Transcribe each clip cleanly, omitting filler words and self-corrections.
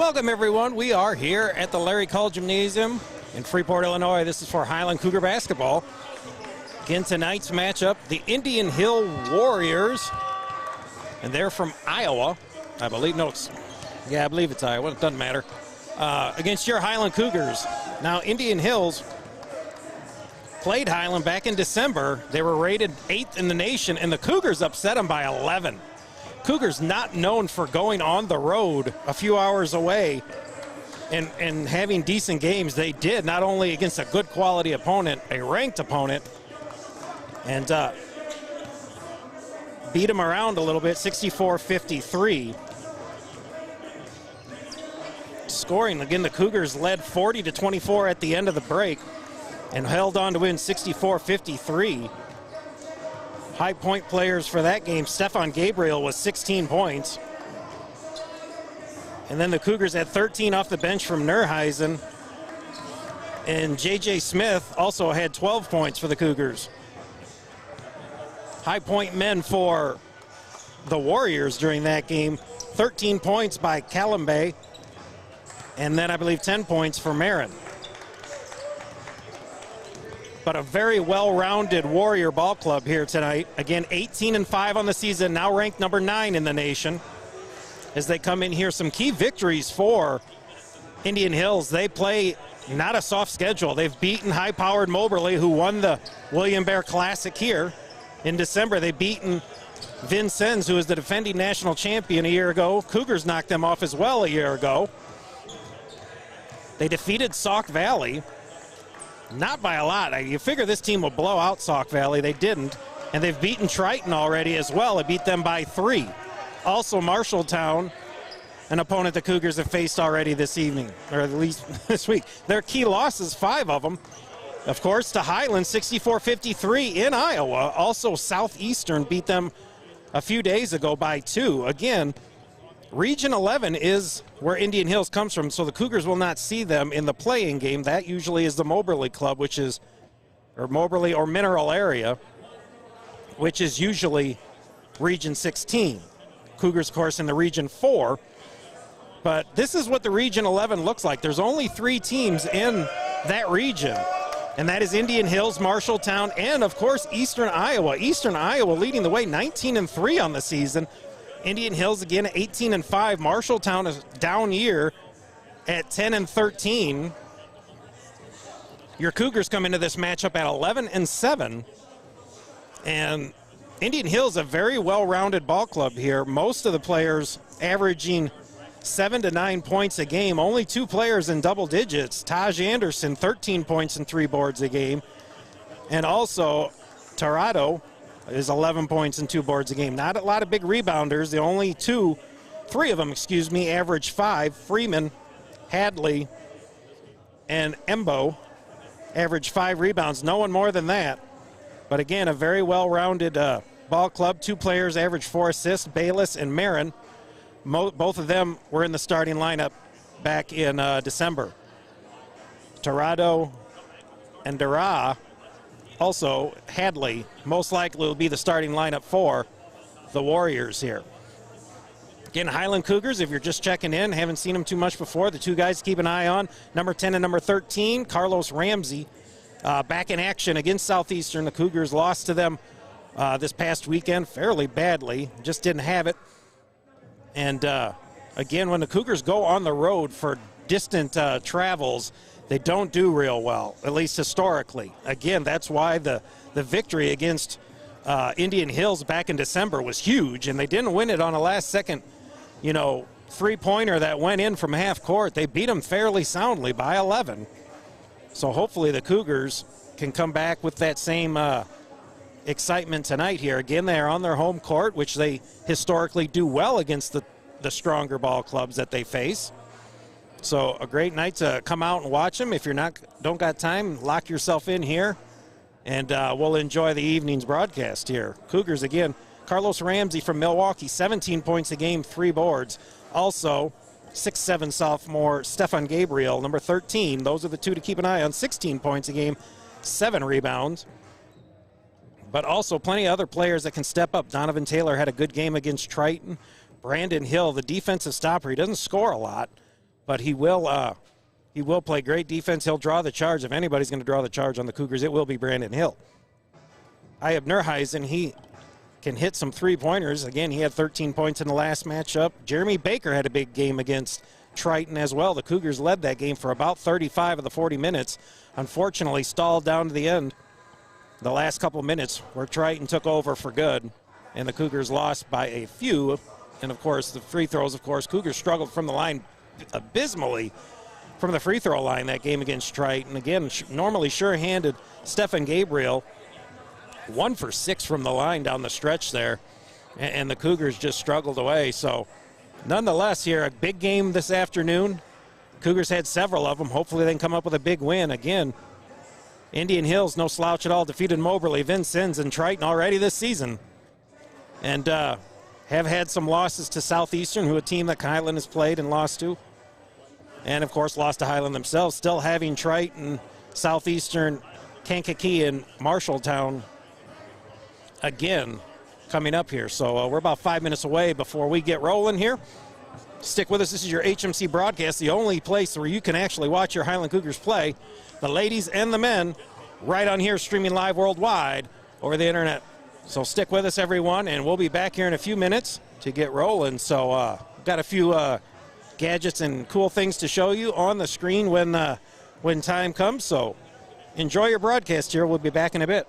Welcome, everyone. We are here at the Larry Cull Gymnasium in Freeport, Illinois. This is for Highland Cougar basketball. Again, tonight's matchup, the Indian Hill Warriors, and they're from Iowa. I believe, I believe it's Iowa. It doesn't matter. Against your Highland Cougars. Now, Indian Hills played Highland back in December. They were rated 8th in the nation, and the Cougars upset them by 11. Cougars not known for going on the road a few hours away and having decent games. They did, not only against a good quality opponent, a ranked opponent, and beat them around a little bit, 64-53. Scoring, again, the Cougars led 40-24 at the end of the break and held on to win 64-53. High point players for that game, Stefan Gabriel was 16 points. And then the Cougars had 13 off the bench from Nerheisen. And J.J. Smith also had 12 points for the Cougars. High point men for the Warriors during that game, 13 points by Kalembe, and then I believe 10 points for Marin. But a very well-rounded Warrior ball club here tonight. Again, 18-5 on the season, now ranked number 9 in the nation. As they come in here, some key victories for Indian Hills. They play not a soft schedule. They've beaten high-powered Moberly, who won the William Bear Classic here in December. They've beaten Vincennes, who is the defending national champion a year ago. Cougars knocked them off as well a year ago. They defeated Sauk Valley. Not by a lot. You figure this team will blow out Sauk Valley. They didn't. And they've beaten Triton already as well. It beat them by 3. Also Marshalltown, an opponent the Cougars have faced already this evening, or at least this week. Their key losses, 5 of them. Of course, to Highland, 64-53 in Iowa. Also Southeastern beat them a few days ago by 2. Again, Region 11 is where Indian Hills comes from, so the Cougars will not see them in the playing game. That usually is the Moberly Club, which is, or Moberly or Mineral area, which is usually Region 16. Cougars, of course, in the Region 4. But this is what the Region 11 looks like. There's only 3 teams in that region, and that is Indian Hills, Marshalltown, and, of course, Eastern Iowa. Eastern Iowa leading the way, 19-3 on the season. Indian Hills, again, 18-5. Marshalltown is down year at 10-13. Your Cougars come into this matchup at 11-7. And Indian Hills, a very well-rounded ball club here. Most of the players averaging 7 to 9 points a game. Only 2 players in double digits. Taj Anderson, 13 points and 3 boards a game. And also Torado is 11 points and 2 boards a game. Not a lot of big rebounders. The only 3 of them, average 5. Freeman, Hadley, and Embo average 5 rebounds. No one more than that. But again, a very well-rounded ball club. 2 players average 4 assists, Bayless and Marin. Both of them were in the starting lineup back in December. Torado and Dara. Also, Hadley most likely will be the starting lineup for the Warriors here. Again, Highland Cougars, if you're just checking in, haven't seen them too much before, the 2 guys to keep an eye on, number 10 and number 13, Carlos Ramsey, back in action against Southeastern. The Cougars lost to them this past weekend fairly badly, just didn't have it. And again, when the Cougars go on the road for distant travels, they don't do real well, at least historically. Again, that's why the victory against Indian Hills back in December was huge, and they didn't win it on a last-second, three-pointer that went in from half court. They beat them fairly soundly by 11. So hopefully the Cougars can come back with that same excitement tonight here. Again, they're on their home court, which they historically do well against the stronger ball clubs that they face. So a great night to come out and watch them. If you're don't got time, lock yourself in here, and we'll enjoy the evening's broadcast here. Cougars again, Carlos Ramsey from Milwaukee, 17 points a game, 3 boards. Also, 6'7" sophomore Stefan Gabriel, number 13. Those are the 2 to keep an eye on. 16 points a game, 7 rebounds. But also plenty of other players that can step up. Donovan Taylor had a good game against Triton. Brandon Hill, the defensive stopper, he doesn't score a lot, but he will play great defense. He'll draw the charge. If anybody's going to draw the charge on the Cougars, it will be Brandon Hill. Ayub Nurheisen, he can hit some three-pointers. Again, he had 13 points in the last matchup. Jeremy Baker had a big game against Triton as well. The Cougars led that game for about 35 of the 40 minutes. Unfortunately, stalled down to the end the last couple minutes where Triton took over for good, and the Cougars lost by a few. And, of course, the free throws, Cougars struggled from the line abysmally from the free throw line that game against Triton. Again, normally sure-handed Stephen Gabriel, 1 for 6 from the line down the stretch there, and the Cougars just struggled away. So, nonetheless, here, a big game this afternoon. Cougars had several of them. Hopefully they can come up with a big win. Again, Indian Hills, no slouch at all, defeated Moberly, Vincennes, and Triton already this season. And have had some losses to Southeastern, who a team that Highland has played and lost to. And, of course, lost to Highland themselves. Still having Triton, Southeastern, Kankakee, and Marshalltown again coming up here. So we're about 5 minutes away before we get rolling here. Stick with us. This is your HMC broadcast, the only place where you can actually watch your Highland Cougars play, the ladies and the men, right on here, streaming live worldwide over the internet. So stick with us, everyone, and we'll be back here in a few minutes to get rolling. So got a few gadgets and cool things to show you on the screen when time comes. So enjoy your broadcast here. We'll be back in a bit.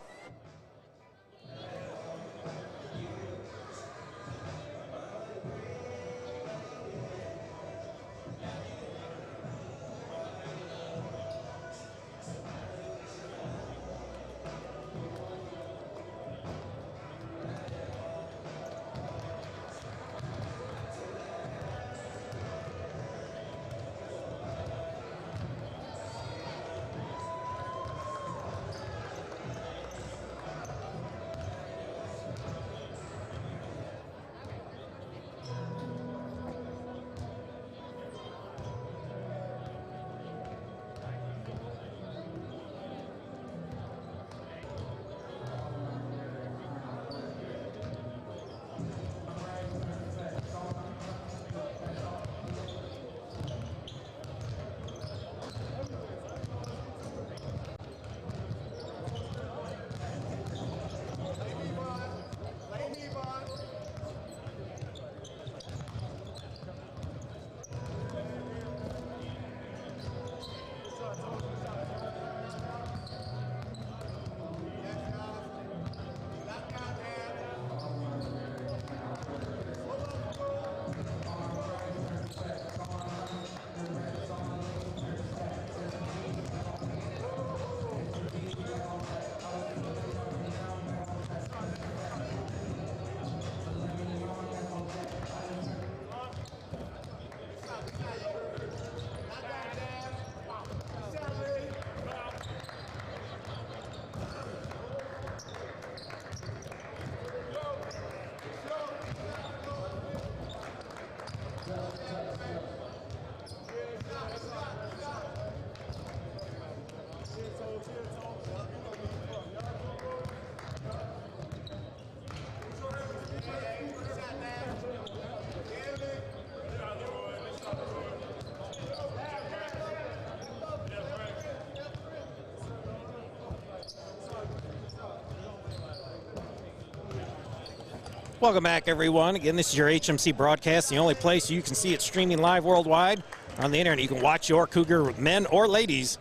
Welcome back, everyone. Again, this is your HMC broadcast, the only place you can see it streaming live worldwide on the internet. You can watch your Cougar men or ladies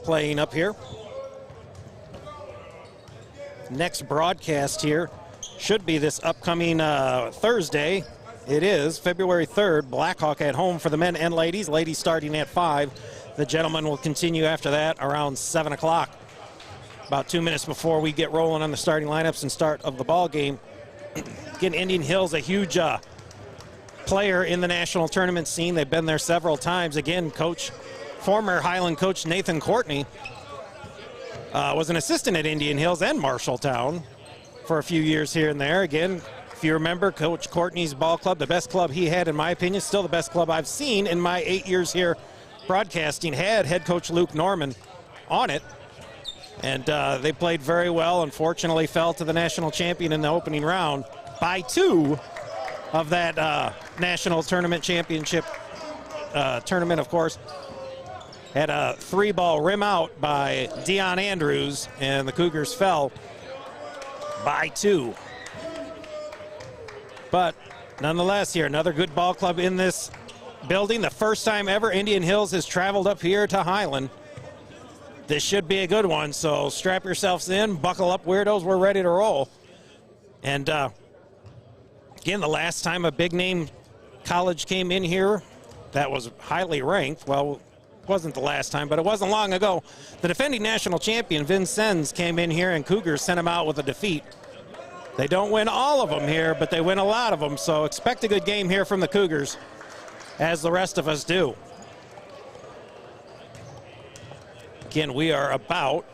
playing up here. Next broadcast here should be this upcoming Thursday. It is February 3rd, Blackhawk at home for the men and ladies. Ladies starting at 5. The gentlemen will continue after that around 7 o'clock. About 2 minutes before we get rolling on the starting lineups and start of the ball game. Again, Indian Hills, a huge player in the national tournament scene. They've been there several times. Again, former Highland coach Nathan Courtney was an assistant at Indian Hills and Marshalltown for a few years here and there. Again, if you remember, Coach Courtney's ball club, the best club he had, in my opinion, still the best club I've seen in my 8 years here broadcasting, had head coach Luke Norman on it. And they played very well. Unfortunately, fell to the national champion in the opening round by 2 of that national tournament championship tournament, of course, had a 3-ball rim out by Deion Andrews, and the Cougars fell by 2. But nonetheless, here, another good ball club in this building. The first time ever Indian Hills has traveled up here to Highland. This should be a good one, so strap yourselves in, buckle up, weirdos, we're ready to roll. And again, the last time a big-name college came in here that was highly ranked, well, it wasn't the last time, but it wasn't long ago. The defending national champion, Vincennes, came in here, and Cougars sent him out with a defeat. They don't win all of them here, but they win a lot of them, so expect a good game here from the Cougars, as the rest of us do. Again, we are about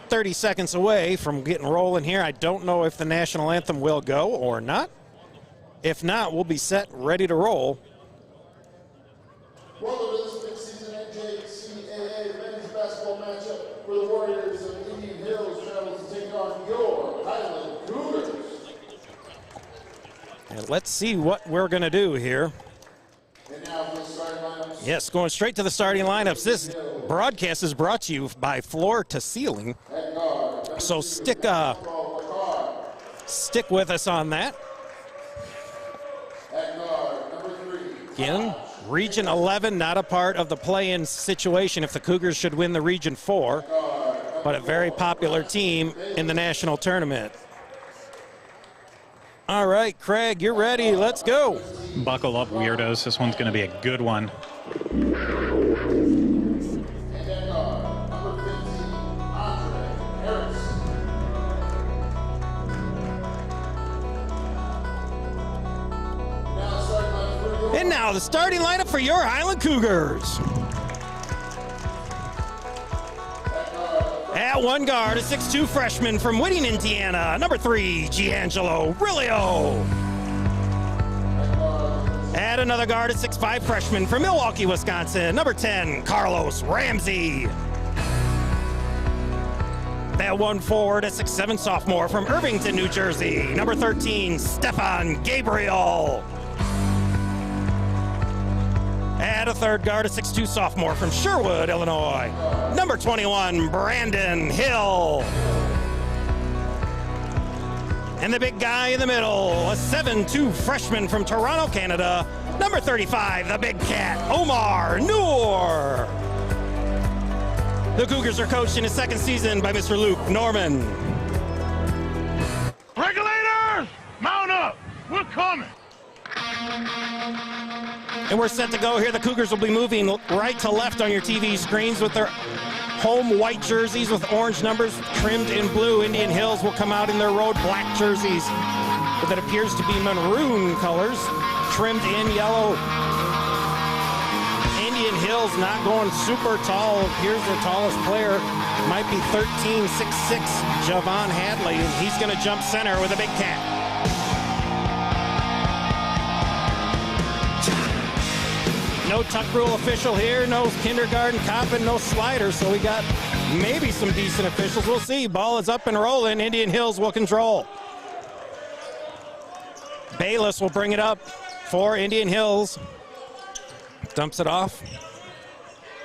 30 seconds away from getting rolling here. I don't know if the national anthem will go or not. If not, we'll be set, ready to roll. Welcome to this mid-season NJCAA men's basketball matchup where the Warriors of Indian Hills travel to take on your Highland Cougars. And let's see what we're going to do here. And now for the starting lineups. Yes, going straight to the starting lineups. This broadcast is brought to you by Floor to Ceiling. So stick with us on that. Again, Region 11, not a part of the play-in situation if the Cougars should win the Region 4, but a very popular team in the national tournament. All right, Craig, you're ready. Let's go. Buckle up, weirdos. This one's going to be a good one. And now the starting lineup for your Highland Cougars. At one guard, a 6'2 freshman from Whitting, Indiana, number 3, Giangelo Rilio. At another guard, a 6'5 freshman from Milwaukee, Wisconsin, number 10, Carlos Ramsey. At one forward, a 6'7 sophomore from Irvington, New Jersey, number 13, Stefan Gabriel. At a third guard, a 6'2 sophomore from Sherwood, Illinois, number 21, Brandon Hill. And the big guy in the middle, a 7'2 freshman from Toronto, Canada, number 35, the big cat, Omar Noor. The Cougars are coached in his second season by Mr. Luke Norman. Regulators, mount up. We're coming. And we're set to go here. The Cougars will be moving right to left on your TV screens with their home white jerseys with orange numbers trimmed in blue. Indian Hills will come out in their road black jerseys with it appears to be maroon colors trimmed in yellow. Indian Hills not going super tall. Here's their tallest player. Might be 13'6'6", Javon Hadley. He's going to jump center with a big cat. No tuck rule official here, no kindergarten cop, and no slider, so we got maybe some decent officials. We'll see. Ball is up and rolling. Indian Hills will control. Bayless will bring it up for Indian Hills. Dumps it off.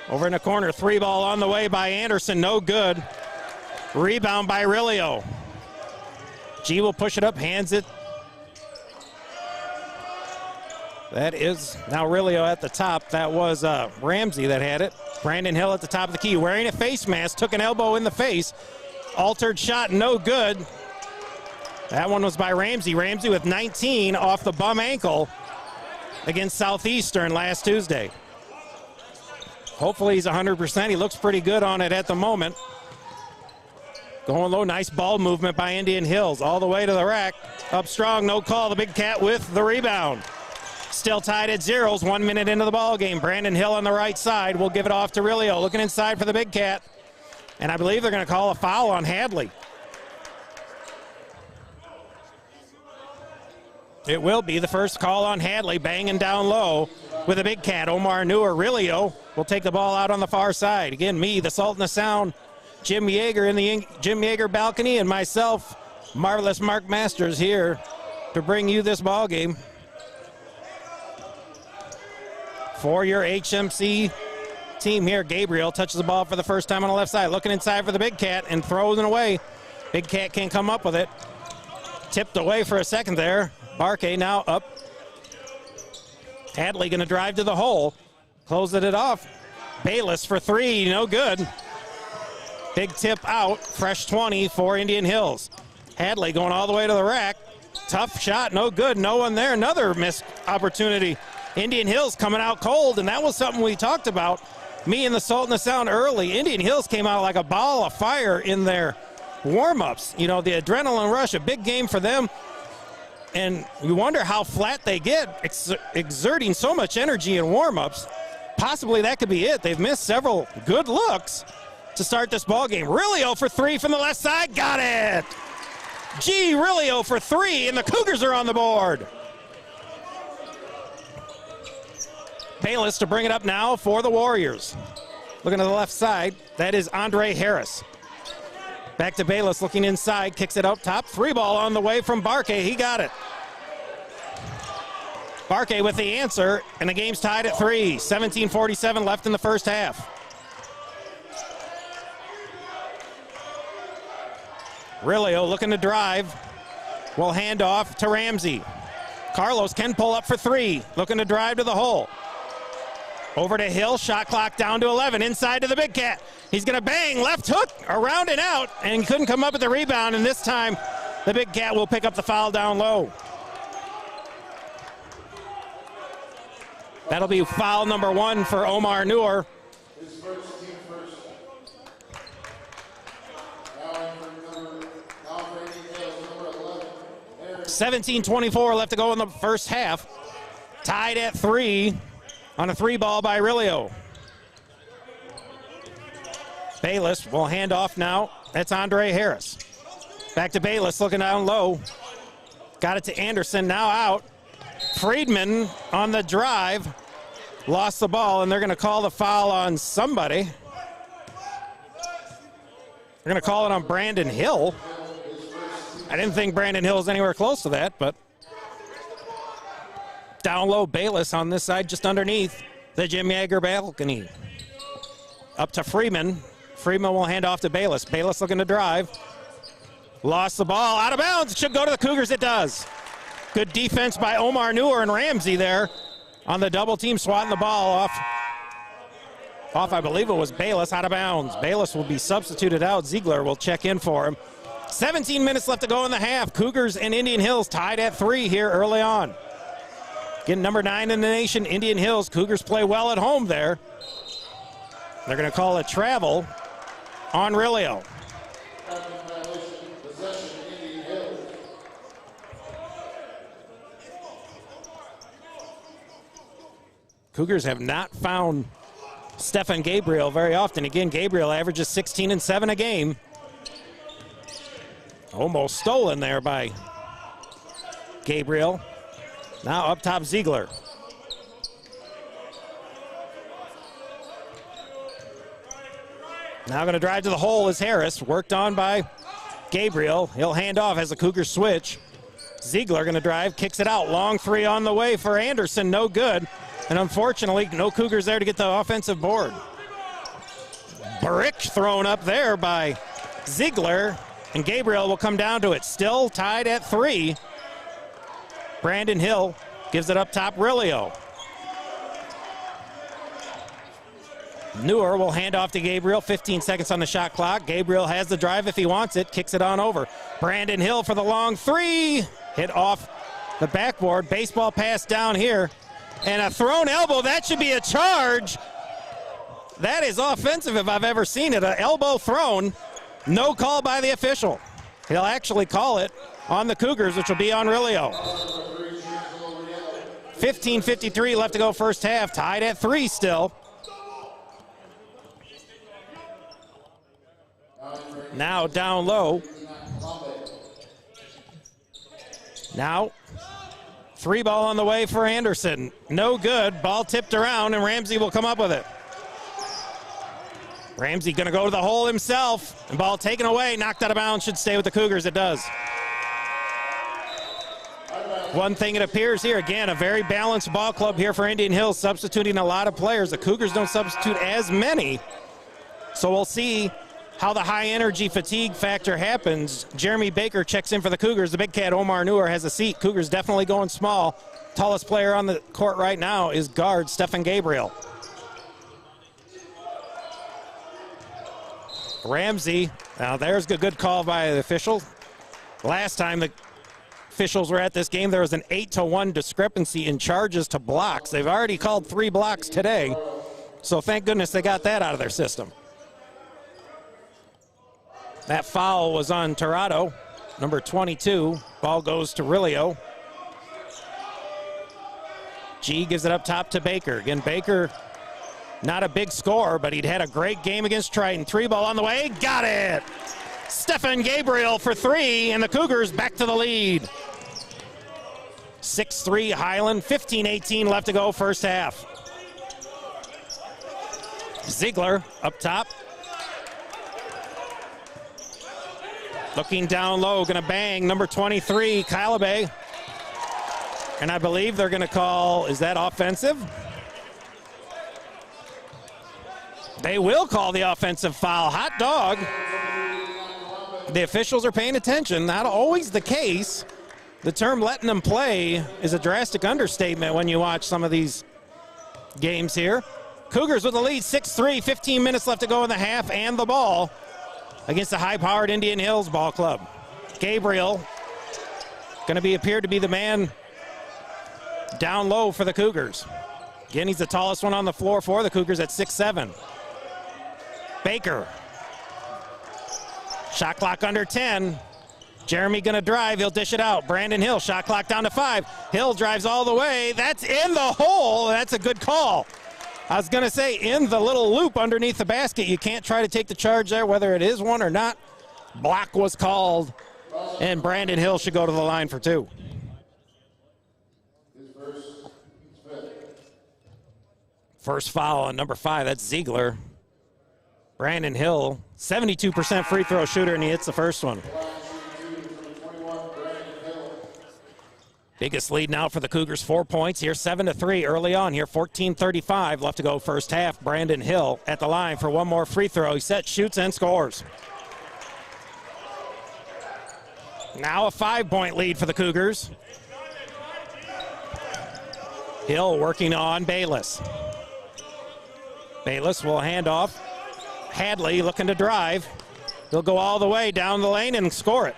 Over in the corner, 3-ball on the way by Anderson, no good. Rebound by Rilio. G will push it up, hands it. That is now Rilio at the top. That was Ramsey that had it. Brandon Hill at the top of the key, wearing a face mask, took an elbow in the face. Altered shot, no good. That one was by Ramsey. Ramsey with 19 off the bum ankle against Southeastern last Tuesday. Hopefully he's 100%. He looks pretty good on it at the moment. Going low, nice ball movement by Indian Hills. All the way to the rack. Up strong, no call. The big cat with the rebound. Still tied at zeros, 1 minute into the ball game. Brandon Hill on the right side will give it off to Rilio. Looking inside for the big cat. And I believe they're going to call a foul on Hadley. It will be the first call on Hadley, banging down low with a big cat. Omar Noor. Rilio will take the ball out on the far side. Again, me, the Salt and the Sound, Jim Yeager in the Jim Yeager balcony, and myself, Marvelous Mark Masters, here to bring you this ball game. for your HMC team here. Gabriel touches the ball for the first time on the left side, looking inside for the Big Cat and throws it away. Big Cat can't come up with it. Tipped away for a second there. Barkay now up. Hadley going to drive to the hole. Closing it off. Bayless for three, no good. Big tip out, fresh 20 for Indian Hills. Hadley going all the way to the rack. Tough shot, no good, no one there. Another missed opportunity. Indian Hills coming out cold, and that was something we talked about. Me and the Salt and the Sound early. Indian Hills came out like a ball of fire in their warm-ups. You know, the adrenaline rush, a big game for them. And we wonder how flat they get, exerting so much energy in warm-ups. Possibly that could be it. They've missed several good looks to start this ball game. Really 0 for 3 from the left side. Got it. Gee, really 0 for 3, and the Cougars are on the board. Bayless to bring it up now for the Warriors. Looking to the left side, that is Andre Harris. Back to Bayless, looking inside, kicks it up top. Three ball on the way from Barkay. He got it. Barkay with the answer, and the game's tied at 3. 17:47 left in the first half. Rilio looking to drive. Will hand off to Ramsey. Carlos can pull up for 3. Looking to drive to the hole. Over to Hill, shot clock down to 11. Inside to the Big Cat. He's going to bang, left hook, around and out, and couldn't come up with the rebound, and this time the Big Cat will pick up the foul down low. That'll be foul number 1 for Omar Noor. 17:24 left to go in the first half. Tied at 3 on a 3 ball by Rilio. Bayless will hand off now. That's Andre Harris. Back to Bayless, looking down low. Got it to Anderson, now out. Friedman on the drive. Lost the ball, and they're going to call the foul on somebody. They're going to call it on Brandon Hill. I didn't think Brandon Hill was anywhere close to that, but down low, Bayless on this side, just underneath the Jim Yeager balcony. Up to Freeman. Freeman will hand off to Bayless. Bayless looking to drive. Lost the ball, out of bounds. Should go to the Cougars, it does. Good defense by Omar Noor and Ramsey there on the double team, swatting the ball off, I believe it was Bayless, out of bounds. Bayless will be substituted out. Ziegler will check in for him. 17 minutes left to go in the half. Cougars and Indian Hills tied at 3 here early on. Again, number 9 in the nation, Indian Hills. Cougars play well at home there. They're going to call it travel on Rilio. Cougars have not found Stefan Gabriel very often. Again, Gabriel averages 16 and 7 a game. Almost stolen there by Gabriel. Now up top, Ziegler. Now going to drive to the hole is Harris. Worked on by Gabriel. He'll hand off as the Cougars switch. Ziegler going to drive, kicks it out. Long 3 on the way for Anderson, no good. And unfortunately, no Cougars there to get the offensive board. Brick thrown up there by Ziegler, and Gabriel will come down to it. Still tied at 3. Brandon Hill gives it up top, Rilio. Noor will hand off to Gabriel. 15 seconds on the shot clock. Gabriel has the drive if he wants it. Kicks it on over. Brandon Hill for the long 3. Hit off the backboard. Baseball pass down here. And a thrown elbow. That should be a charge. That is offensive if I've ever seen it. An elbow thrown. No call by the official. He'll actually call it on the Cougars, which will be on Rilio. 15:53 left to go first half. Tied at 3 still. Now down low. Now 3 ball on the way for Anderson. No good. Ball tipped around, and Ramsey will come up with it. Ramsey going to go to the hole himself. And ball taken away, knocked out of bounds, should stay with the Cougars. It does. One thing it appears here, again, a very balanced ball club here for Indian Hills, substituting a lot of players. The Cougars don't substitute as many, so we'll see how the high energy fatigue factor happens. Jeremy Baker checks in for the Cougars. The big cat, Omar Noor, has a seat. Cougars definitely going small. Tallest player on the court right now is guard Stephen Gabriel. Ramsey, now there's a good call by the official. Last time the officials were at this game, there was an 8-1 discrepancy in charges to blocks. They've already called 3 blocks today, so thank goodness they got that out of their system. That foul was on Tirado, number 22. Ball goes to Rilio. G gives it up top to Baker. Again, Baker, not a big scorer, but he'd had a great game against Triton. 3-ball on the way, got it! Stephen Gabriel for 3, and the Cougars back to the lead. 6-3 Highland, 15-18 left to go first half. Ziegler up top. Looking down low, gonna bang, number 23, Calabe. And I believe they're gonna call, is that offensive? They will call the offensive foul. Hot dog. The officials are paying attention, not always the case. The term letting them play is a drastic understatement when you watch some of these games here. Cougars with the lead, 6-3, 15 minutes left to go in the half and the ball against the high-powered Indian Hills Ball Club. Gabriel going to appear to be the man down low for the Cougars. Again, he's the tallest one on the floor for the Cougars at 6'7". Baker. Shot clock under 10. Jeremy going to drive. He'll dish it out. Brandon Hill, shot clock down to 5. Hill drives all the way. That's in the hole. That's a good call. I was going to say, in the little loop underneath the basket. You can't try to take the charge there, whether it is one or not. Block was called, and Brandon Hill should go to the line for 2. First foul on number 5. That's Ziegler. Brandon Hill, 72% free throw shooter, and he hits the first one. Biggest lead now for the Cougars, 4 points here, 7-3 early on here, 14:35 left to go first half. Brandon Hill at the line for one more free throw. He sets, shoots, and scores. Now a 5-point lead for the Cougars. Hill working on Bayless. Bayless will hand off. Hadley looking to drive. He'll go all the way down the lane and score it.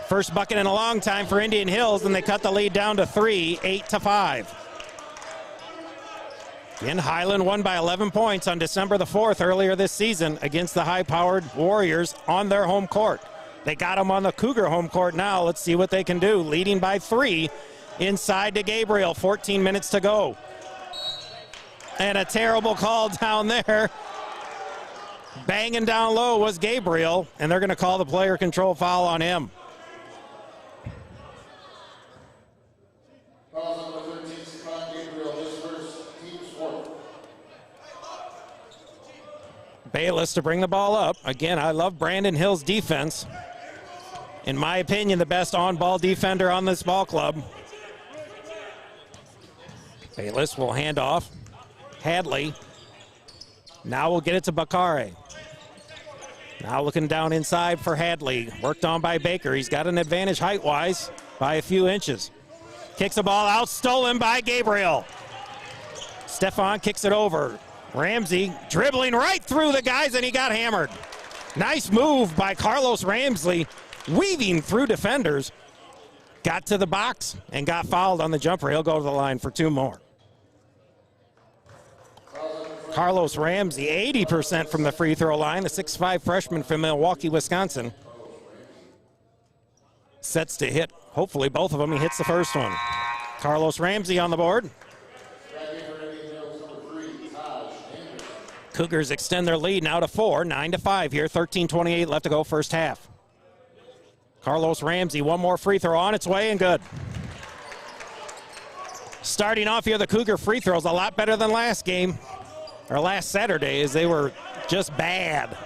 First bucket in a long time for Indian Hills, and they cut the lead down to 3, 8-5. Again, Highland won by 11 points on December the 4th earlier this season against the high-powered Warriors on their home court. They got them on the Cougar home court now. Let's see what they can do. Leading by 3 inside to Gabriel, 14 minutes to go. And a terrible call down there. Banging down low was Gabriel, and they're going to call the player control foul on him. Bayless to bring the ball up. Again, I love Brandon Hill's defense. In my opinion, the best on-ball defender on this ball club. Bayless will hand off. Hadley. Now we'll get it to Bakare. Now looking down inside for Hadley. Worked on by Baker. He's got an advantage height-wise by a few inches. Kicks the ball out, stolen by Gabriel. Stefan kicks it over. Ramsey dribbling right through the guys, and he got hammered. Nice move by Carlos Ramsey, weaving through defenders. Got to the box and got fouled on the jumper. He'll go to the line for 2 more. Carlos Ramsey, 80% from the free throw line, the 6'5" freshman from Milwaukee, Wisconsin. Sets to hit, hopefully both of them. He hits the first one. Carlos Ramsey on the board. Cougars extend their lead now to 4, 9-5 here, 13:28 left to go first half. Carlos Ramsey, one more free throw on its way and good. Starting off here, the Cougar free throws a lot better than last game, or last Saturday, as they were just bad.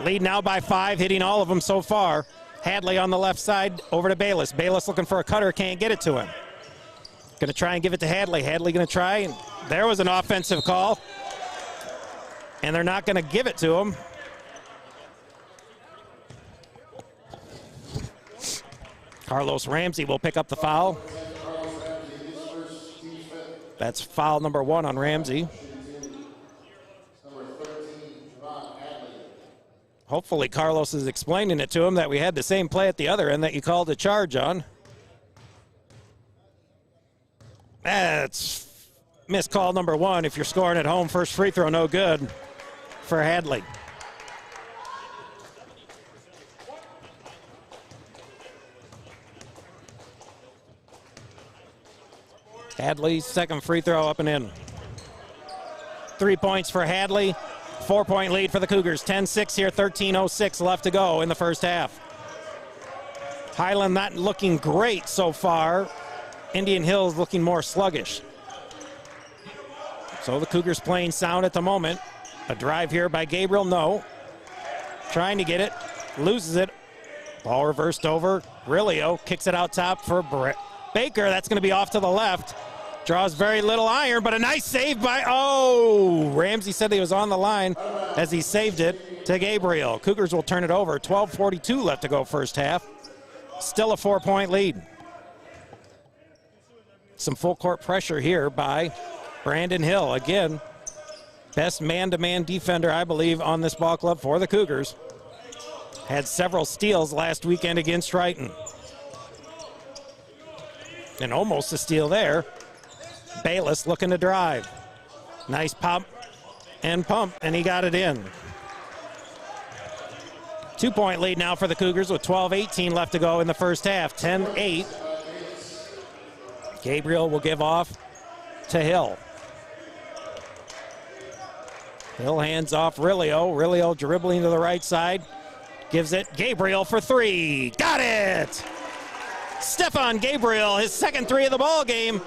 Lead now by 5, hitting all of them so far. Hadley on the left side, over to Bayless. Bayless looking for a cutter, can't get it to him. Going to try and give it to Hadley. Hadley going to try, and there was an offensive call. And they're not going to give it to him. Carlos Ramsey will pick up the foul. That's foul number 1 on Ramsey. Hopefully Carlos is explaining it to him that we had the same play at the other end that you called a charge on. That's missed call number 1. If you're scoring at home, first free throw no good for Hadley. Hadley's second free throw up and in. 3 points for Hadley. 4-point lead for the Cougars. 10-6 here, 13:06 left to go in the first half. Highland not looking great so far. Indian Hills looking more sluggish. So the Cougars playing sound at the moment. A drive here by Gabriel, no. Trying to get it, loses it. Ball reversed over. Rilio kicks it out top for Baker. That's going to be off to the left. Draws very little iron, but a nice save by, Ramsey said he was on the line as he saved it to Gabriel. Cougars will turn it over. 12:42 left to go first half. Still a 4-point lead. Some full court pressure here by Brandon Hill. Again, best man-to-man defender, I believe, on this ball club for the Cougars. Had several steals last weekend against Triton. And almost a steal there. Bayless looking to drive. Nice pop and pump, and he got it in. 2-point lead now for the Cougars with 12:18 left to go in the first half. 10-8. Gabriel will give off to Hill. Hill hands off Rilio. Rilio dribbling to the right side. Gives it Gabriel for 3. Got it! Stefan Gabriel, his second 3 of the ball game.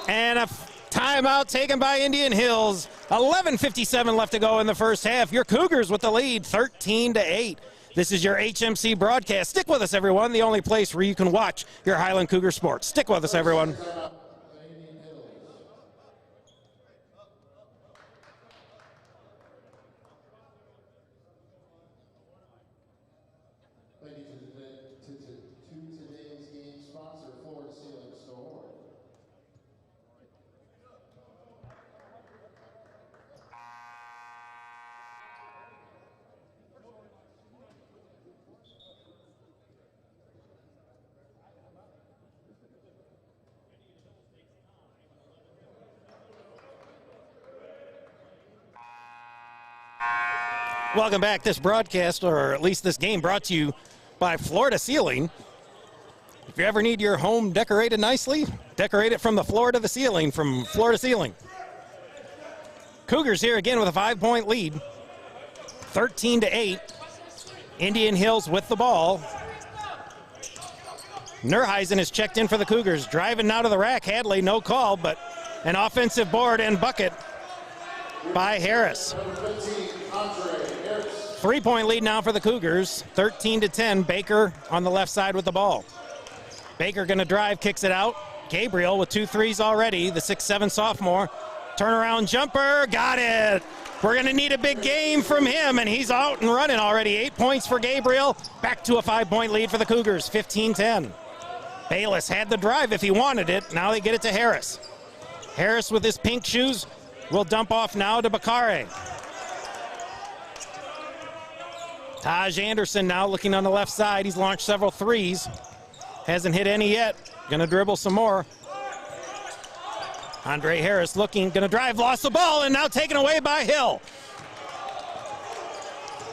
And a timeout taken by Indian Hills. 11:57 left to go in the first half. Your Cougars with the lead, 13-8. This is your HMC broadcast. Stick with us, everyone. The only place where you can watch your Highland Cougar sports. Stick with us, everyone. Welcome back. This broadcast, or at least this game, brought to you by Floor to Ceiling. If you ever need your home decorated nicely, decorate it from the floor to the ceiling, from Floor to Ceiling. Cougars here again with a 5-point lead. 13-8. Indian Hills with the ball. Nerheisen is checked in for the Cougars. Driving now to the rack. Hadley, no call, but an offensive board and bucket by Harris. 3-point lead now for the Cougars. 13-10. Baker on the left side with the ball. Baker going to drive, kicks it out. Gabriel with 2 threes already. The 6'7" sophomore. Turnaround jumper. Got it. We're going to need a big game from him, and he's out and running already. 8 points for Gabriel. Back to a 5-point lead for the Cougars. 15-10. Bayless had the drive if he wanted it. Now they get it to Harris. Harris with his pink shoes will dump off now to Bakare. Taj Anderson now looking on the left side. He's launched several threes. Hasn't hit any yet. Gonna dribble some more. Andre Harris looking, gonna drive, lost the ball, and now taken away by Hill.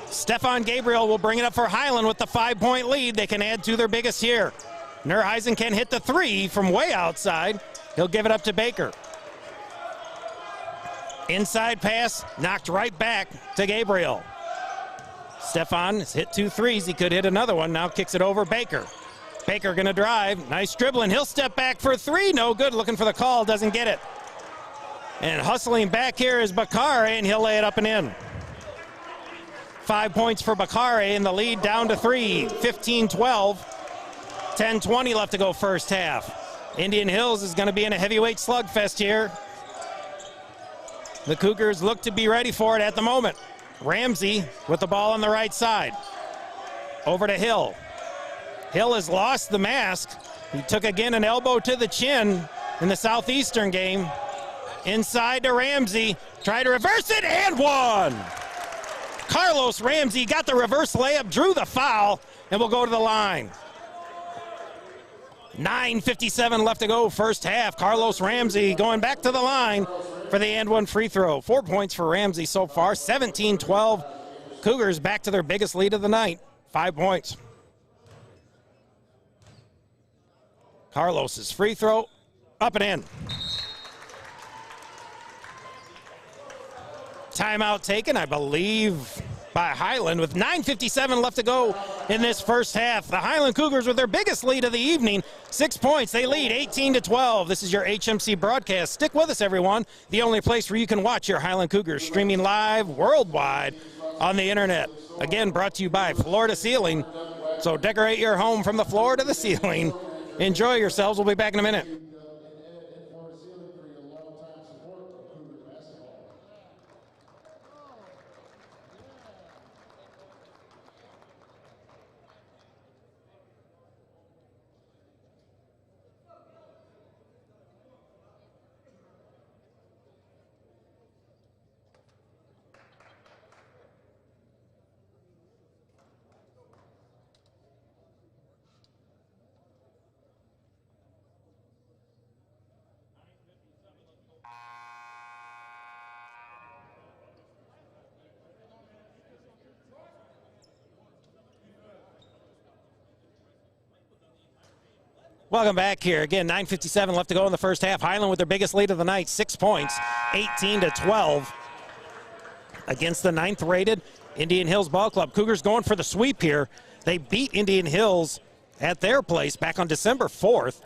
Stefan Gabriel will bring it up for Highland with the 5-point lead. They can add to their biggest here. Nerheisen can hit the 3 from way outside. He'll give it up to Baker. Inside pass, knocked right back to Gabriel. Stefan has hit 2 threes. He could hit another one. Now kicks it over Baker. Baker gonna drive. Nice dribbling. He'll step back for 3. No good. Looking for the call. Doesn't get it. And hustling back here is Bakare, and he'll lay it up and in. 5 points for Bakare in the lead, down to 3, 15-12. 10-20 left to go first half. Indian Hills is going to be in a heavyweight slugfest here. The Cougars look to be ready for it at the moment. Ramsey with the ball on the right side. Over to Hill. Hill has lost the mask. He took again an elbow to the chin in the Southeastern game. Inside to Ramsey. Tried to reverse it and won. Carlos Ramsey got the reverse layup, drew the foul, and will go to the line. 9:57 left to go first half. Carlos Ramsey going back to the line for the and one free throw. 4 points for Ramsey so far. 17-12. Cougars back to their biggest lead of the night. 5 points. Carlos's free throw up and in. Timeout taken, I believe, by Highland with 9:57 left to go in this first half. The Highland Cougars with their biggest lead of the evening, 6 points. They lead 18-12. This is your HMC broadcast. Stick with us, everyone. The only place where you can watch your Highland Cougars streaming live worldwide on the internet. Again, brought to you by Floor to Ceiling. So decorate your home from the floor to the ceiling. Enjoy yourselves. We'll be back in a minute. Welcome back here. Again, 9:57 left to go in the first half. Highland with their biggest lead of the night, 6 points, 18-12 against the 9th-rated Indian Hills Ball Club. Cougars going for the sweep here. They beat Indian Hills at their place back on December 4th.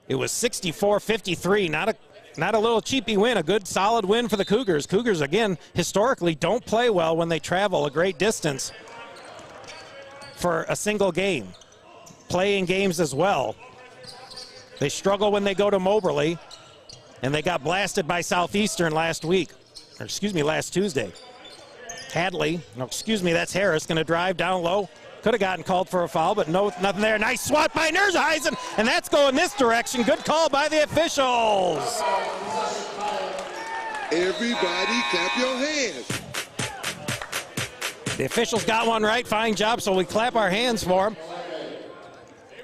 It was 64-53. Not a little cheapy win, a good solid win for the Cougars. Cougars, again, historically don't play well when they travel a great distance for a single game. Playing games as well. They struggle when they go to Moberly, and they got blasted by Southeastern last Tuesday. Hadley, that's Harris, going to drive down low. Could have gotten called for a foul, but nothing there. Nice swat by Nersheisen, and that's going this direction. Good call by the officials. Everybody clap your hands. The officials got one right. Fine job, so we clap our hands for them.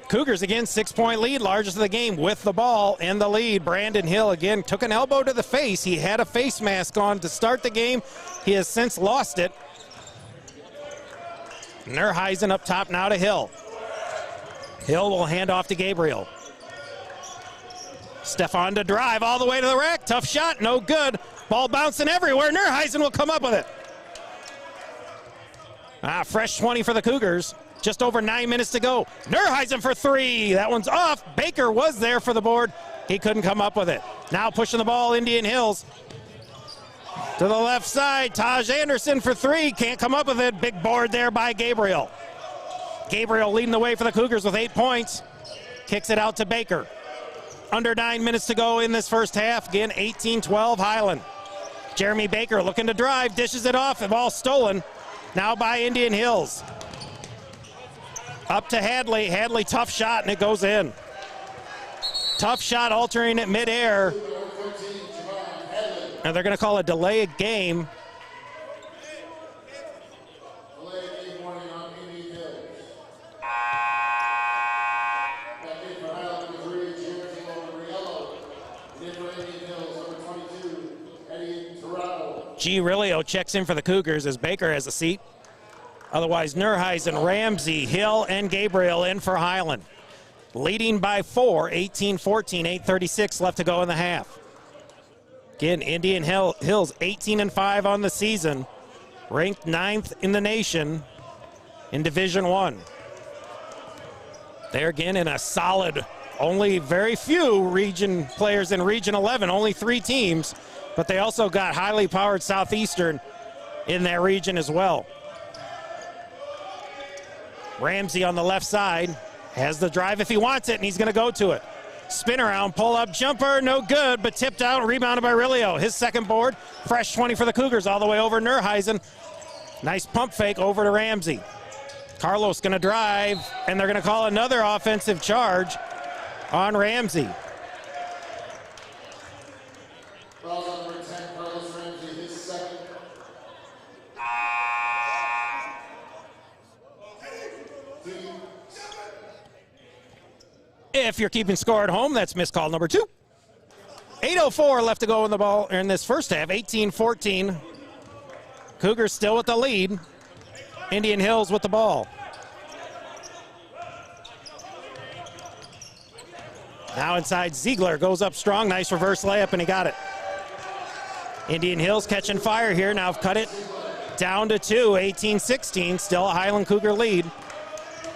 Cougars again, 6-point lead, largest of the game with the ball and the lead. Brandon Hill again took an elbow to the face. He had a face mask on to start the game. He has since lost it. Nersheisen up top now to Hill. Hill will hand off to Gabriel. Stefan to drive all the way to the rack. Tough shot, no good. Ball bouncing everywhere. Nersheisen will come up with it. Fresh 20 for the Cougars. Just over 9 minutes to go. Nersheisen for three. That one's off. Baker was there for the board. He couldn't come up with it. Now pushing the ball, Indian Hills. To the left side, Taj Anderson for three. Can't come up with it. Big board there by Gabriel. Gabriel leading the way for the Cougars with 8 points. Kicks it out to Baker. Under 9 minutes to go in this first half. Again, 18-12 Highland. Jeremy Baker looking to drive. Dishes it off. The ball stolen. Now by Indian Hills. Up to Hadley. Hadley, tough shot, and it goes in. Tough shot, altering it midair. And they're going to call a delay game. G. Rilio checks in for the Cougars as Baker has a seat. Otherwise, Nersheisen, Ramsey, Hill, and Gabriel in for Highland. Leading by 4, 18-14, 8:36 left to go in the half. Again, Indian Hills 18-5 on the season, ranked 9th in the nation in Division I. They're again in a solid, only very few region players in Region 11, only 3 teams, but they also got highly powered Southeastern in that region as well. Ramsey on the left side has the drive if he wants it, and he's going to go to it. Spin around, pull up, jumper, no good, but tipped out, rebounded by Rilio. His second board, fresh 20 for the Cougars, all the way over Nurheisen. Nice pump fake over to Ramsey. Carlos going to drive, and they're going to call another offensive charge on Ramsey. Foul number 10, Carlos Ramsey, his second. If you're keeping score at home, that's missed call number 2. 8:04 left to go in the ball in this first half, 18-14. Cougars still with the lead. Indian Hills with the ball. Now inside, Ziegler goes up strong. Nice reverse layup, and he got it. Indian Hills catching fire here. Now cut it down to 2, 18-16. Still a Highland Cougar lead.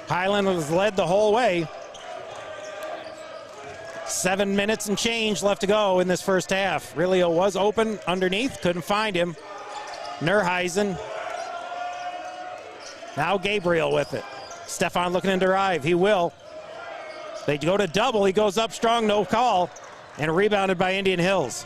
Highland was led the whole way. 7 minutes and change left to go in this first half. Rilio was open underneath, couldn't find him. Nurheisen. Now Gabriel with it. Stefan looking to drive. He will. They go to double. He goes up strong, no call. And rebounded by Indian Hills.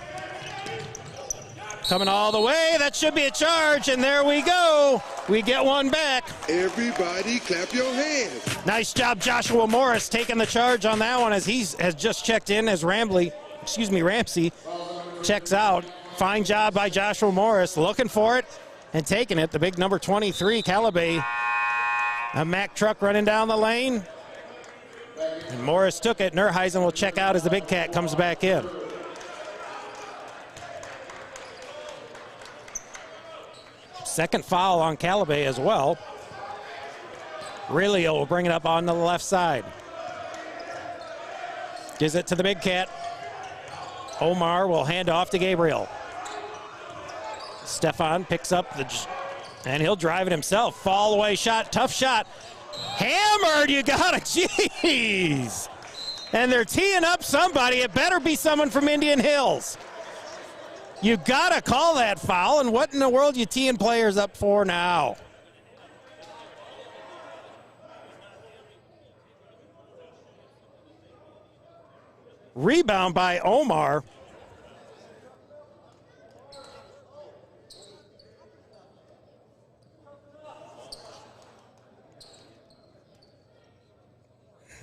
Coming all the way. That should be a charge. And there we go. We get one back. Everybody clap your hands. Nice job, Joshua Morris, taking the charge on that one as he has just checked in as Ramsey checks out. Fine job by Joshua Morris, looking for it and taking it. The big number 23, Calabay. A Mack truck running down the lane. And Morris took it. Nurheisen will check out as the big cat comes back in. Second foul on Calabay as well. Rilio will bring it up on the left side. Gives it to the big cat. Omar will hand off to Gabriel. Stefan picks up and he'll drive it himself. Fall away shot, tough shot. Hammered, you got it, jeez. And they're teeing up somebody. It better be someone from Indian Hills. You gotta call that foul, and what in the world you teeing players up for now? Rebound by Omar.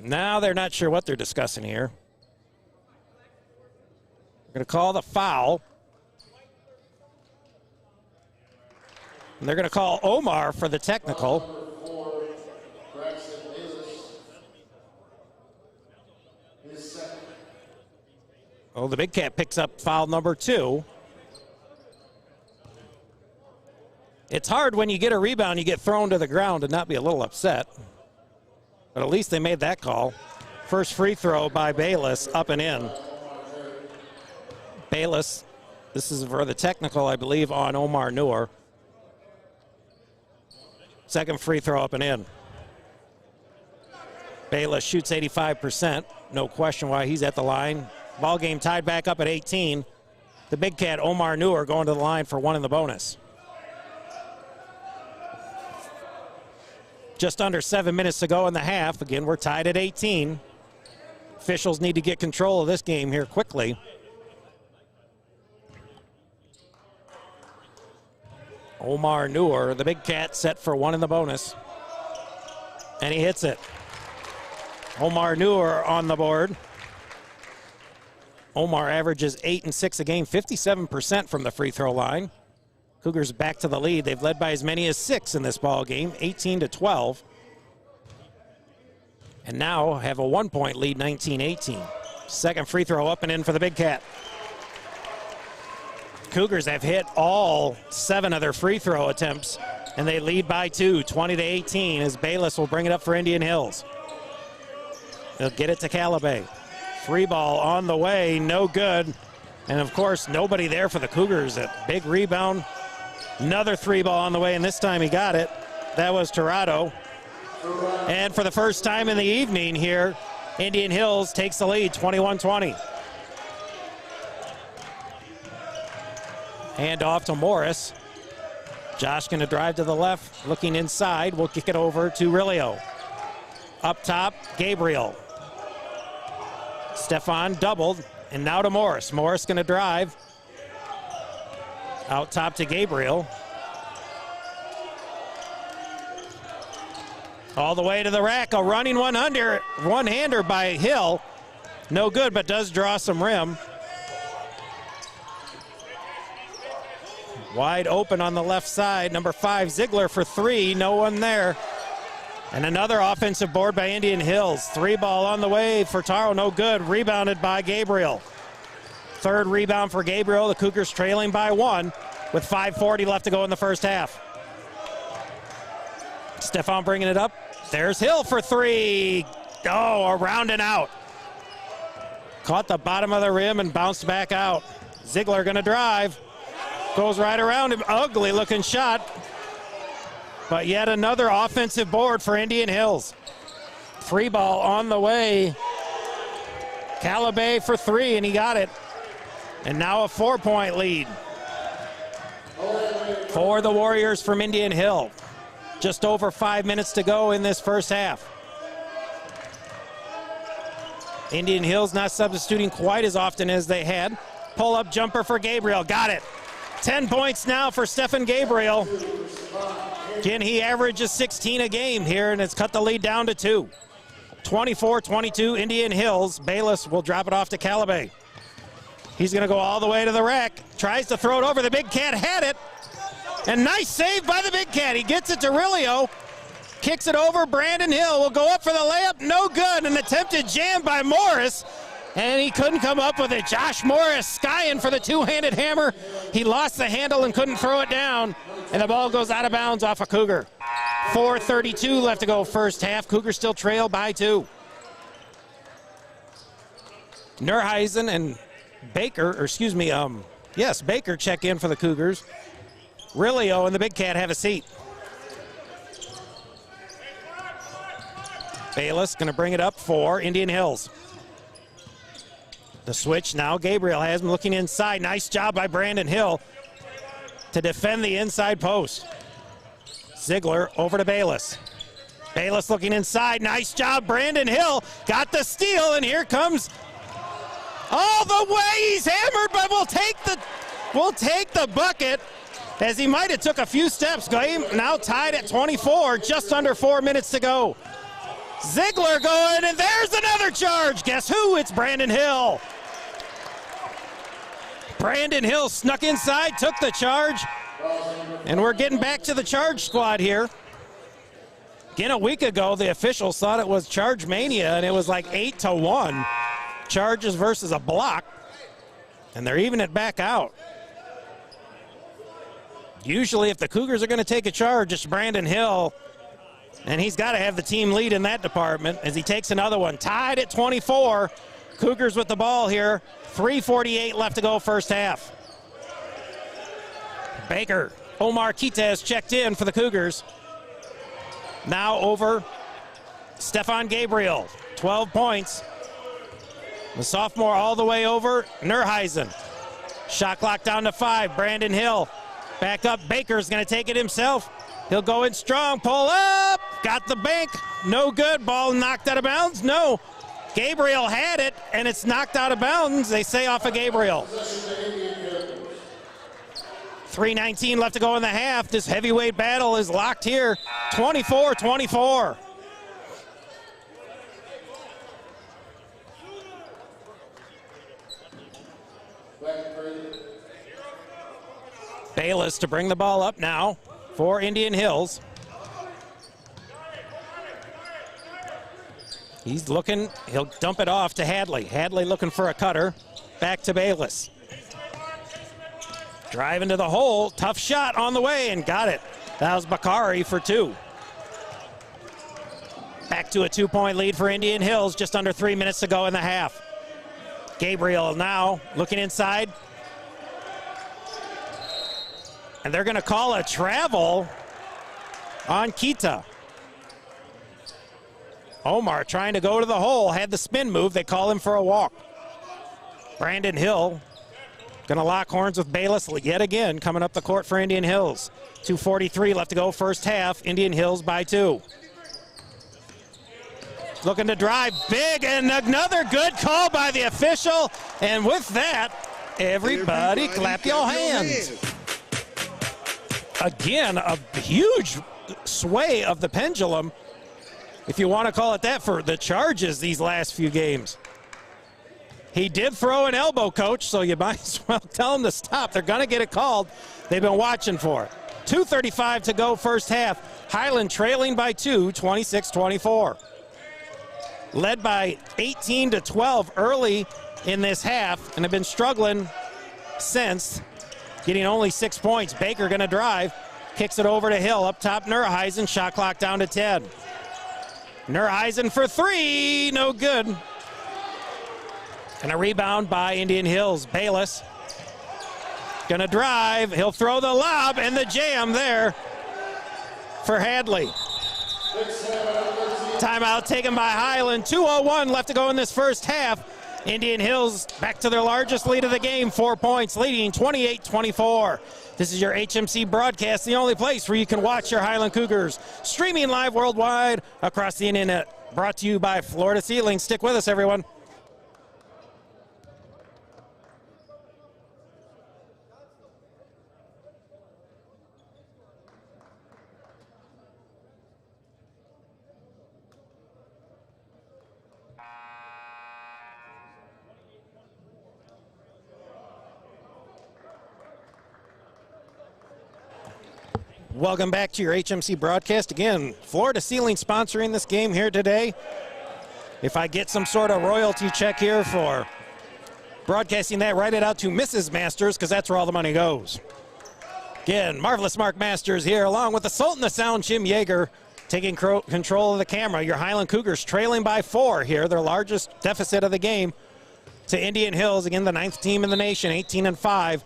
Now they're not sure what they're discussing here. We're going to call the foul. And they're going to call Omar for the technical. Oh, the big cat picks up foul number 2. It's hard when you get a rebound, you get thrown to the ground and not be a little upset. But at least they made that call. First free throw by Bayless, up and in. Bayless, this is for the technical, I believe, on Omar Noor. Second free throw up and in. Bayless shoots 85%. No question why he's at the line. Ball game tied back up at 18. The big cat, Omar Noor, going to the line for one in the bonus. Just under 7 minutes to go in the half. Again, we're tied at 18. Officials need to get control of this game here quickly. Omar Noor, the big cat, set for one in the bonus. And he hits it. Omar Noor on the board. Omar averages 8 and 6 a game, 57% from the free throw line. Cougars back to the lead. They've led by as many as 6 in this ball game, 18-12. And now have a 1-point lead, 19-18. Second free throw up and in for the big cat. Cougars have hit all 7 of their free throw attempts, and they lead by 2, 20-18, as Bayless will bring it up for Indian Hills. They'll get it to Calabay. Free ball on the way, no good. And of course, nobody there for the Cougars. A big rebound. Another 3 ball on the way, and this time he got it. That was Tirado. And for the first time in the evening here, Indian Hills takes the lead, 21-20. Hand off to Morris. Josh going to drive to the left, looking inside. We'll kick it over to Rilio. Up top, Gabriel. Stefan doubled, and now to Morris. Morris going to drive. Out top to Gabriel. All the way to the rack. A running one-hander by Hill. No good, but does draw some rim. Wide open on the left side. Number 5, Ziegler for 3. No one there. And another offensive board by Indian Hills. 3 ball on the way for Taro. No good. Rebounded by Gabriel. Third rebound for Gabriel. The Cougars trailing by 1 with 5:40 left to go in the first half. Stefan bringing it up. There's Hill for 3. Oh, around and out. Caught the bottom of the rim and bounced back out. Ziegler going to drive. Goes right around him. Ugly looking shot. But yet another offensive board for Indian Hills. 3 ball on the way. Calabay for 3, and he got it. And now a 4-point lead for the Warriors from Indian Hill. Just over 5 minutes to go in this first half. Indian Hills not substituting quite as often as they had. Pull-up jumper for Gabriel. Got it. 10 points now for Stefan Gabriel. Again, he averages 16 a game here, and it's cut the lead down to 2. 24-22 Indian Hills. Bayless will drop it off to Calabay. He's going to go all the way to the rack. Tries to throw it over. The Big Cat had it. And nice save by the Big Cat. He gets it to Rilio. Kicks it over. Brandon Hill will go up for the layup. No good. An attempted jam by Morris. And he couldn't come up with it. Josh Morris skying for the two-handed hammer. He lost the handle and couldn't throw it down. And the ball goes out of bounds off a Cougar. 4:32 left to go first half. Cougars still trail by 2. Nurheisen and Baker, Baker check in for the Cougars. Rilio and the Big Cat have a seat. Bayless going to bring it up for Indian Hills. The switch now, Gabriel has him looking inside. Nice job by Brandon Hill to defend the inside post. Ziegler over to Bayless. Bayless looking inside. Nice job, Brandon Hill. Got the steal, and here comes all the way. He's hammered, but we'll take the bucket, as he might have took a few steps. Game now tied at 24, just under 4 minutes to go. Ziegler going, and there's another charge. Guess who? It's Brandon Hill. Brandon Hill snuck inside, took the charge, and we're getting back to the charge squad here. Again, a week ago, the officials thought it was charge mania, and it was like 8-1. Charges versus a block, and they're even it back out. Usually, if the Cougars are going to take a charge, it's Brandon Hill, and he's got to have the team lead in that department as he takes another one. Tied at 24. Cougars with the ball here. 3:48 left to go first half. Baker. Omar Quitez checked in for the Cougars. Now over Stefan Gabriel. 12 points. The sophomore all the way over. Nurheisen. Shot clock down to 5. Brandon Hill. Back up. Baker's going to take it himself. He'll go in strong. Pull up. Got the bank. No good. Ball knocked out of bounds. No. Gabriel had it, and it's knocked out of bounds. They say off of Gabriel. 3:19 left to go in the half. This heavyweight battle is locked here. 24-24. Bayless to bring the ball up now for Indian Hills. He's looking, he'll dump it off to Hadley. Hadley looking for a cutter. Back to Bayless. Drive into the hole, tough shot on the way, and got it. That was Bakari for 2. Back to a 2-point lead for Indian Hills, just under 3 minutes to go in the half. Gabriel now looking inside. And they're gonna call a travel on Kita. Omar trying to go to the hole, had the spin move. They call him for a walk. Brandon Hill gonna lock horns with Bayless yet again, coming up the court for Indian Hills. 2:43 left to go first half. Indian Hills by 2. looking to drive big, and another good call by the official. And with that, everybody clap your hands. Again, a huge sway of the pendulum, if you want to call it that, for the Charges these last few games. He did throw an elbow, Coach, so you might as well tell him to stop. They're going to get it called. They've been watching for it. 2:35 to go first half. Highland trailing by 2, 26-24. Led by 18-12 early in this half, and have been struggling since, getting only 6 points. Baker going to drive, kicks it over to Hill. Up top, Nurheisen, shot clock down to 10. Nurheisen for 3, no good. And a rebound by Indian Hills. Bayless going to drive. He'll throw the lob, and the jam there for Hadley. Timeout taken by Highland. 2:01 left to go in this first half. Indian Hills back to their largest lead of the game, 4 points, leading 28-24. This is your HMC broadcast, the only place where you can watch your Highland Cougars streaming live worldwide across the internet. Brought to you by Florida Ceiling. Stick with us, everyone. Welcome back to your HMC broadcast. Again, Florida Ceiling sponsoring this game here today. If I get some sort of royalty check here for broadcasting that, write it out to Mrs. Masters, because that's where all the money goes. Again, Marvelous Mark Masters here, along with the Sultan of Sound, Jim Yeager, taking control of the camera. Your Highland Cougars trailing by 4 here, their largest deficit of the game, to Indian Hills. Again, the 9th team in the nation, 18-5.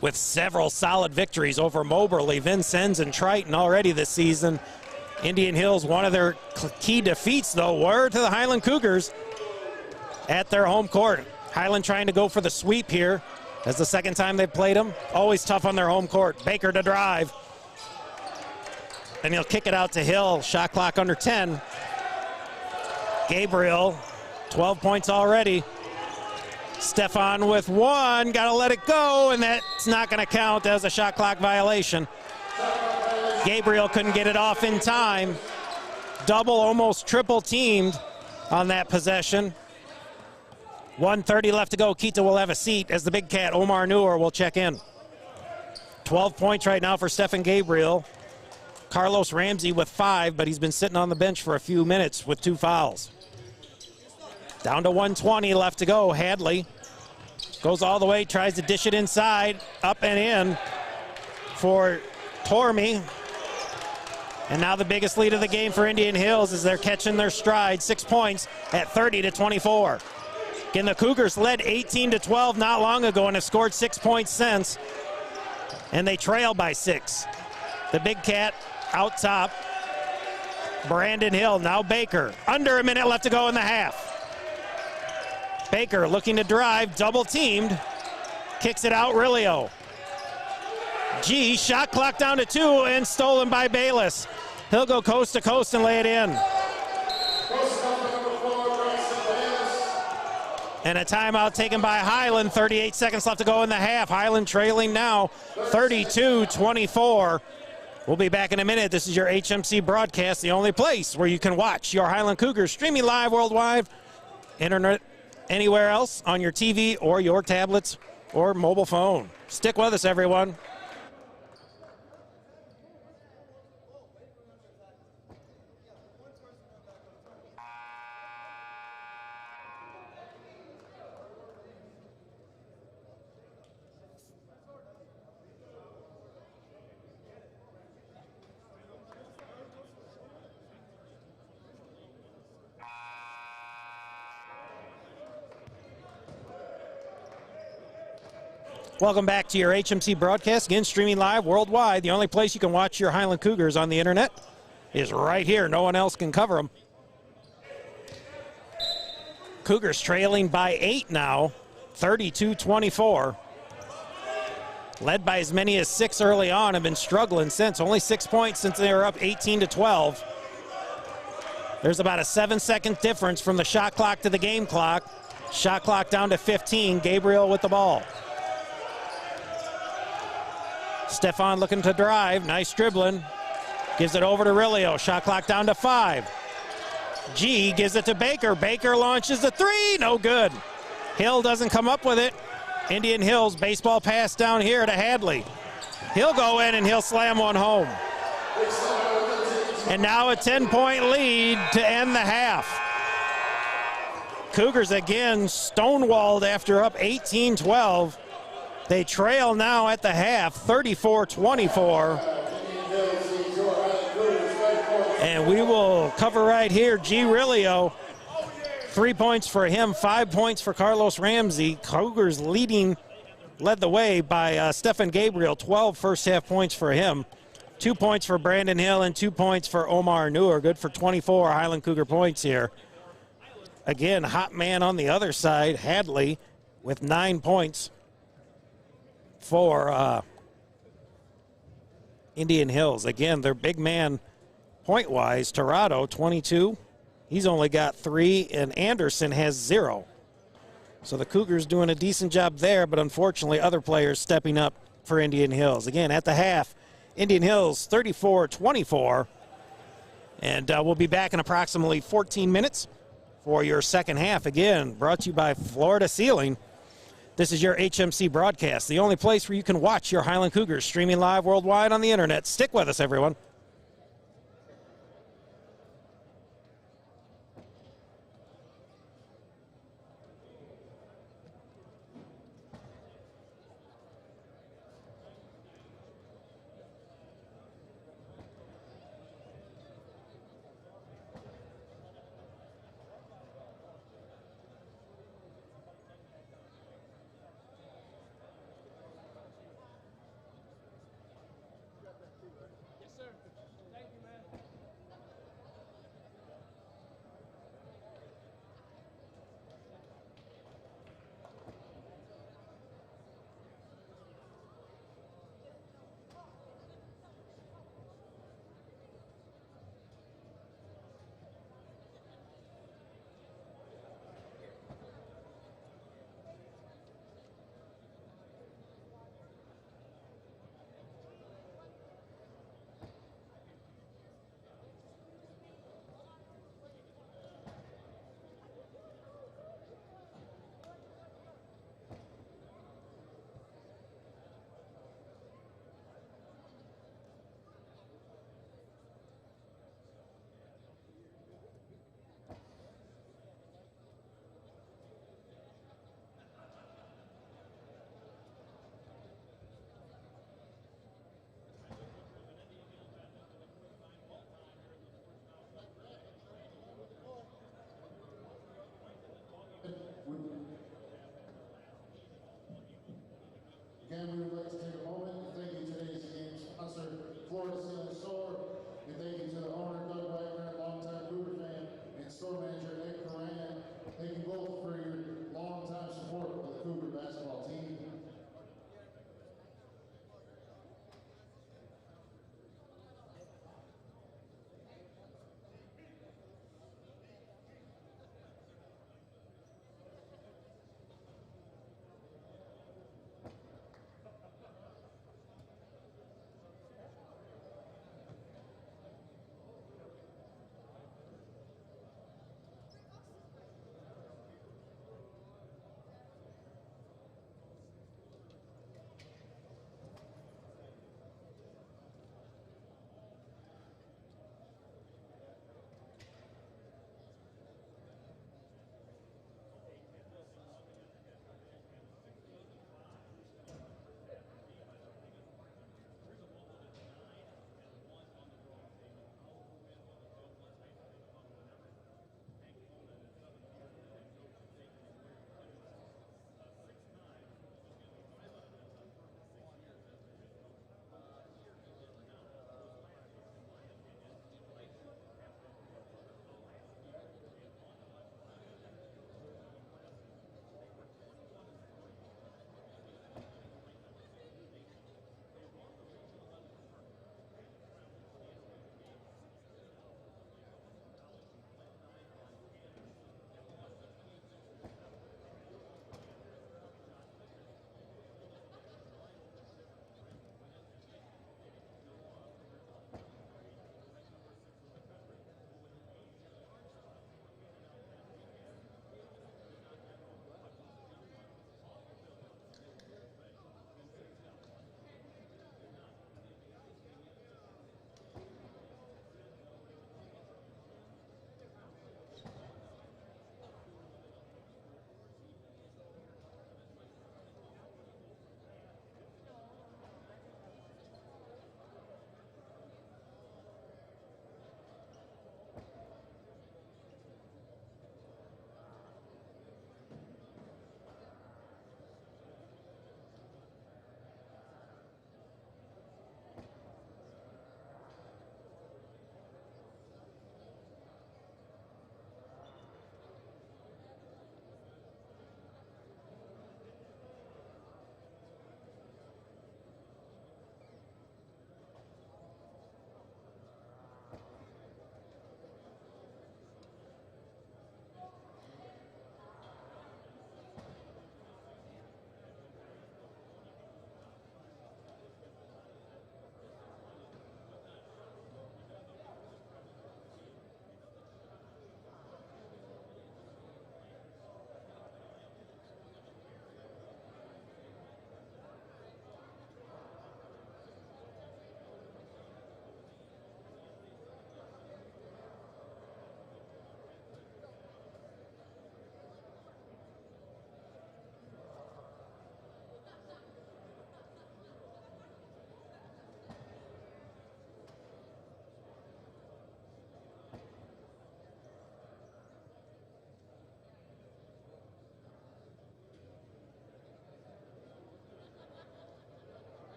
With several solid victories over Moberly, Vincennes, and Triton already this season. Indian Hills, one of their key defeats, though, were to the Highland Cougars at their home court. Highland trying to go for the sweep here. As the second time they've played them. Always tough on their home court. Baker to drive. And he'll kick it out to Hill. Shot clock under 10. Gabriel, 12 points already. Stefan with 1, got to let it go, and that's not going to count as a shot clock violation. Gabriel couldn't get it off in time. Double, almost triple teamed on that possession. 1:30 left to go. Kita will have a seat as the big cat, Omar Noor, will check in. 12 points right now for Stefan Gabriel. Carlos Ramsey with 5, but he's been sitting on the bench for a few minutes with 2 fouls. Down to 1:20 left to go. Hadley goes all the way, tries to dish it inside, up and in for Tormey. And now the biggest lead of the game for Indian Hills as they're catching their stride. 6 points at 30-24. Again, the Cougars led 18-12 not long ago and have scored 6 points since. And they trail by 6. The big cat out top. Brandon Hill, now Baker. Under a minute left to go in the half. Baker looking to drive, double teamed, kicks it out, Rilio. G, shot clock down to 2 and stolen by Bayless. He'll go coast to coast and lay it in. And a timeout taken by Highland, 38 seconds left to go in the half. Highland trailing now, 32-24. We'll be back in a minute. This is your HMC broadcast, the only place where you can watch your Highland Cougars streaming live worldwide, internet, anywhere else on your TV or your tablets or mobile phone. Stick with us, everyone. Welcome back to your HMC broadcast. Again, streaming live worldwide. The only place you can watch your Highland Cougars on the internet is right here. No one else can cover them. Cougars trailing by 8 now, 32-24. Led by as many as 6 early on, have been struggling since. Only 6 points since they were up 18-12. There's about a 7-second difference from the shot clock to the game clock. Shot clock down to 15. Gabriel with the ball. Stefan looking to drive. Nice dribbling. Gives it over to Rilio. Shot clock down to 5. G gives it to Baker. Baker launches the 3. No good. Hill doesn't come up with it. Indian Hills baseball pass down here to Hadley. He'll go in and he'll slam one home. And now a 10-point lead to end the half. Cougars again stonewalled after up 18-12. They trail now at the half, 34-24. And we will cover right here G. Rilio. 3 points for him, 5 points for Carlos Ramsey. Cougars led the way by Stephen Gabriel, 12 first half points for him. 2 points for Brandon Hill and 2 points for Omar Noor. Good for 24 Highland Cougar points here. Again, hot man on the other side, Hadley, with 9 points for Indian Hills. Again, their big man point-wise, Torado, 22. He's only got 3, and Anderson has 0. So the Cougars doing a decent job there, but unfortunately other players stepping up for Indian Hills. Again, at the half, Indian Hills 34-24. And we'll be back in approximately 14 minutes for your second half. Again, brought to you by Florida Ceiling. This is your HMC broadcast, the only place where you can watch your Highland Cougars streaming live worldwide on the internet. Stick with us, everyone. Yes, sir.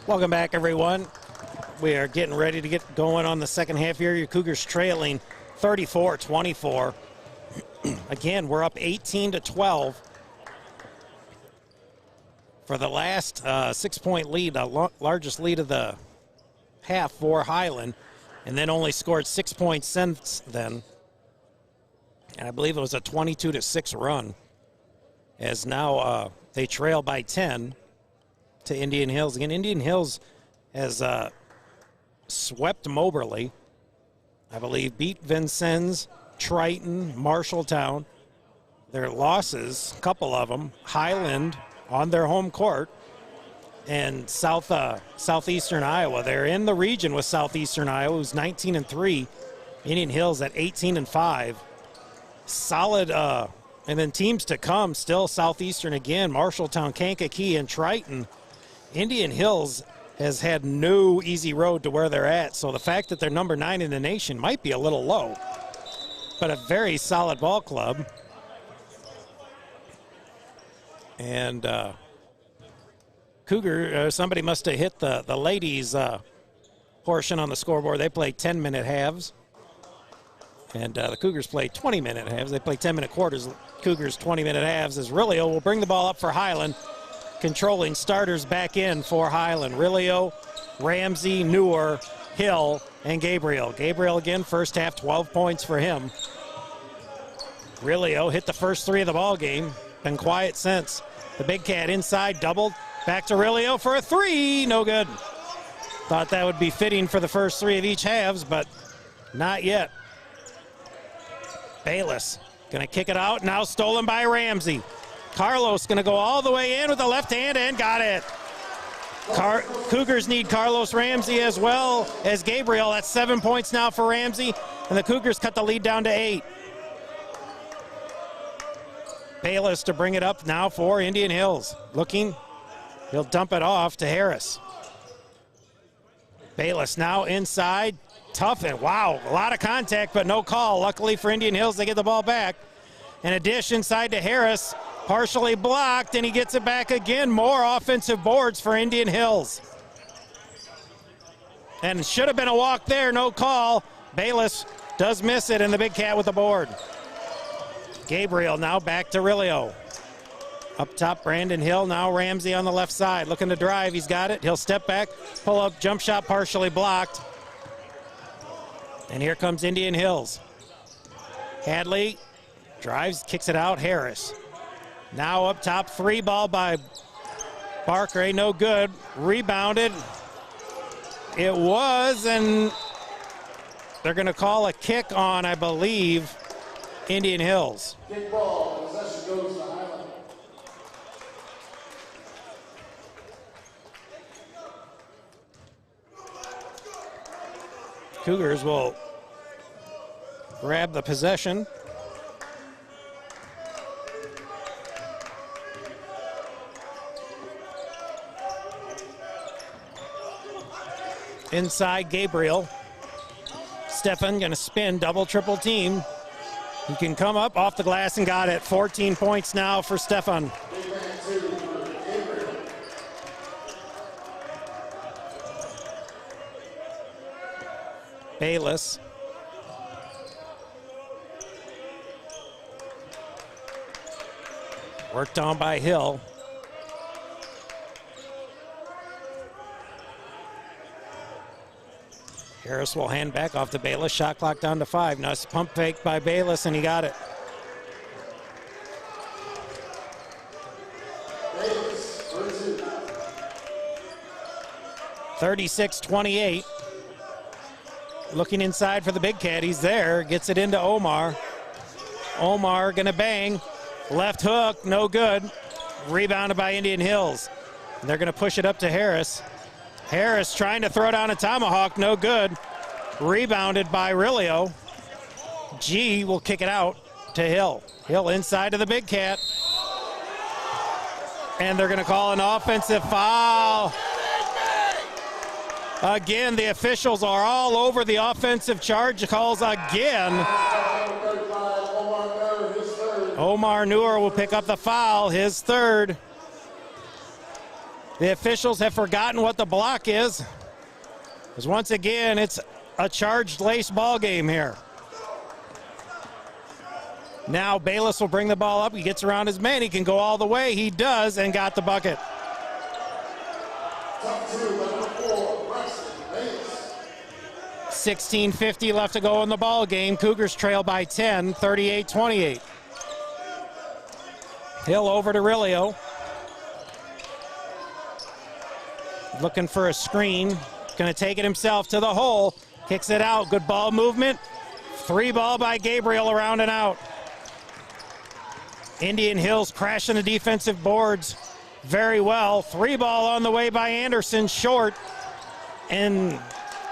Welcome back, everyone. We are getting ready to get going on the second half here. Your Cougars trailing 34-24. Again, we're up 18-12. For the last 6-point lead, the largest lead of the half for Highland, and then only scored 6 points since then. And I believe it was a 22-6 run, as now they trail by 10 to Indian Hills. Again, Indian Hills has swept Moberly, I believe, beat Vincennes, Triton, Marshalltown. Their losses, a couple of them, Highland on their home court, and southeastern Iowa. They're in the region with southeastern Iowa, who's 19-3. Indian Hills at 18-5. Solid, and then teams to come, still southeastern again, Marshalltown, Kankakee, and Triton. Indian Hills has had no easy road to where they're at, so the fact that they're number 9 in the nation might be a little low, but a very solid ball club. And somebody must have hit the ladies' portion on the scoreboard. They played 10-minute halves, and the Cougars played 20-minute halves. They played 10-minute quarters. Cougars 20-minute halves. As Rilio will bring the ball up for Highland. Controlling starters back in for Highland. Rilio, Ramsey, Newer, Hill, and Gabriel. Gabriel again, first half, 12 points for him. Rilio hit the first 3 of the ball game. Been quiet since. The Big Cat inside, doubled. Back to Rilio for a 3, no good. Thought that would be fitting for the first 3 of each halves, but not yet. Bayless gonna kick it out, now stolen by Ramsey. Carlos gonna go all the way in with the left hand and got it. Cougars need Carlos Ramsey as well as Gabriel. That's 7 points now for Ramsey, and the Cougars cut the lead down to 8. Bayless to bring it up now for Indian Hills. Looking, he'll dump it off to Harris. Bayless now inside, tough, and wow, a lot of contact, but no call. Luckily for Indian Hills, they get the ball back. And a dish inside to Harris, partially blocked, and he gets it back again. More offensive boards for Indian Hills. And it should have been a walk there, no call. Bayless does miss it, and the Big Cat with the board. Gabriel now back to Rilio. Up top, Brandon Hill. Now Ramsey on the left side. Looking to drive. He's got it. He'll step back, pull up, jump shot partially blocked. And here comes Indian Hills. Hadley drives, kicks it out. Harris. Now up top, 3 ball by Barker. No good. Rebounded. It was, and they're going to call a kick on, I believe, Indian Hills. Kick ball, possession goes to Highland. Cougars will grab the possession. Inside, Gabriel. Stefan gonna spin, double, triple team. He can come up off the glass and got it. 14 points now for Stefan. Bayless. Worked on by Hill. Harris will hand back off to Bayless. Shot clock down to 5. Nice pump fake by Bayless, and he got it. Bayless, 36-28. Looking inside for the Big Cat. He's there. Gets it into Omar. Omar gonna bang. Left hook, no good. Rebounded by Indian Hills. And they're gonna push it up to Harris. Harris trying to throw down a tomahawk, no good. Rebounded by Rilio. G will kick it out to Hill. Hill inside to the Big Cat. And they're gonna call an offensive foul. Again, the officials are all over the offensive charge calls again. Omar Newer will pick up the foul, his third. The officials have forgotten what the block is. Because once again, it's a charged lace ball game here. Now Bayless will bring the ball up. He gets around his man. He can go all the way. He does, and got the bucket. Top 2, number 4, Braxton Bates. 16:50 left to go in the ball game. Cougars trail by 10, 38-28. Hill over to Rilio. Looking for a screen. Going to take it himself to the hole. Kicks it out. Good ball movement. 3 ball by Gabriel around and out. Indian Hills crashing the defensive boards very well. 3 ball on the way by Anderson, short. And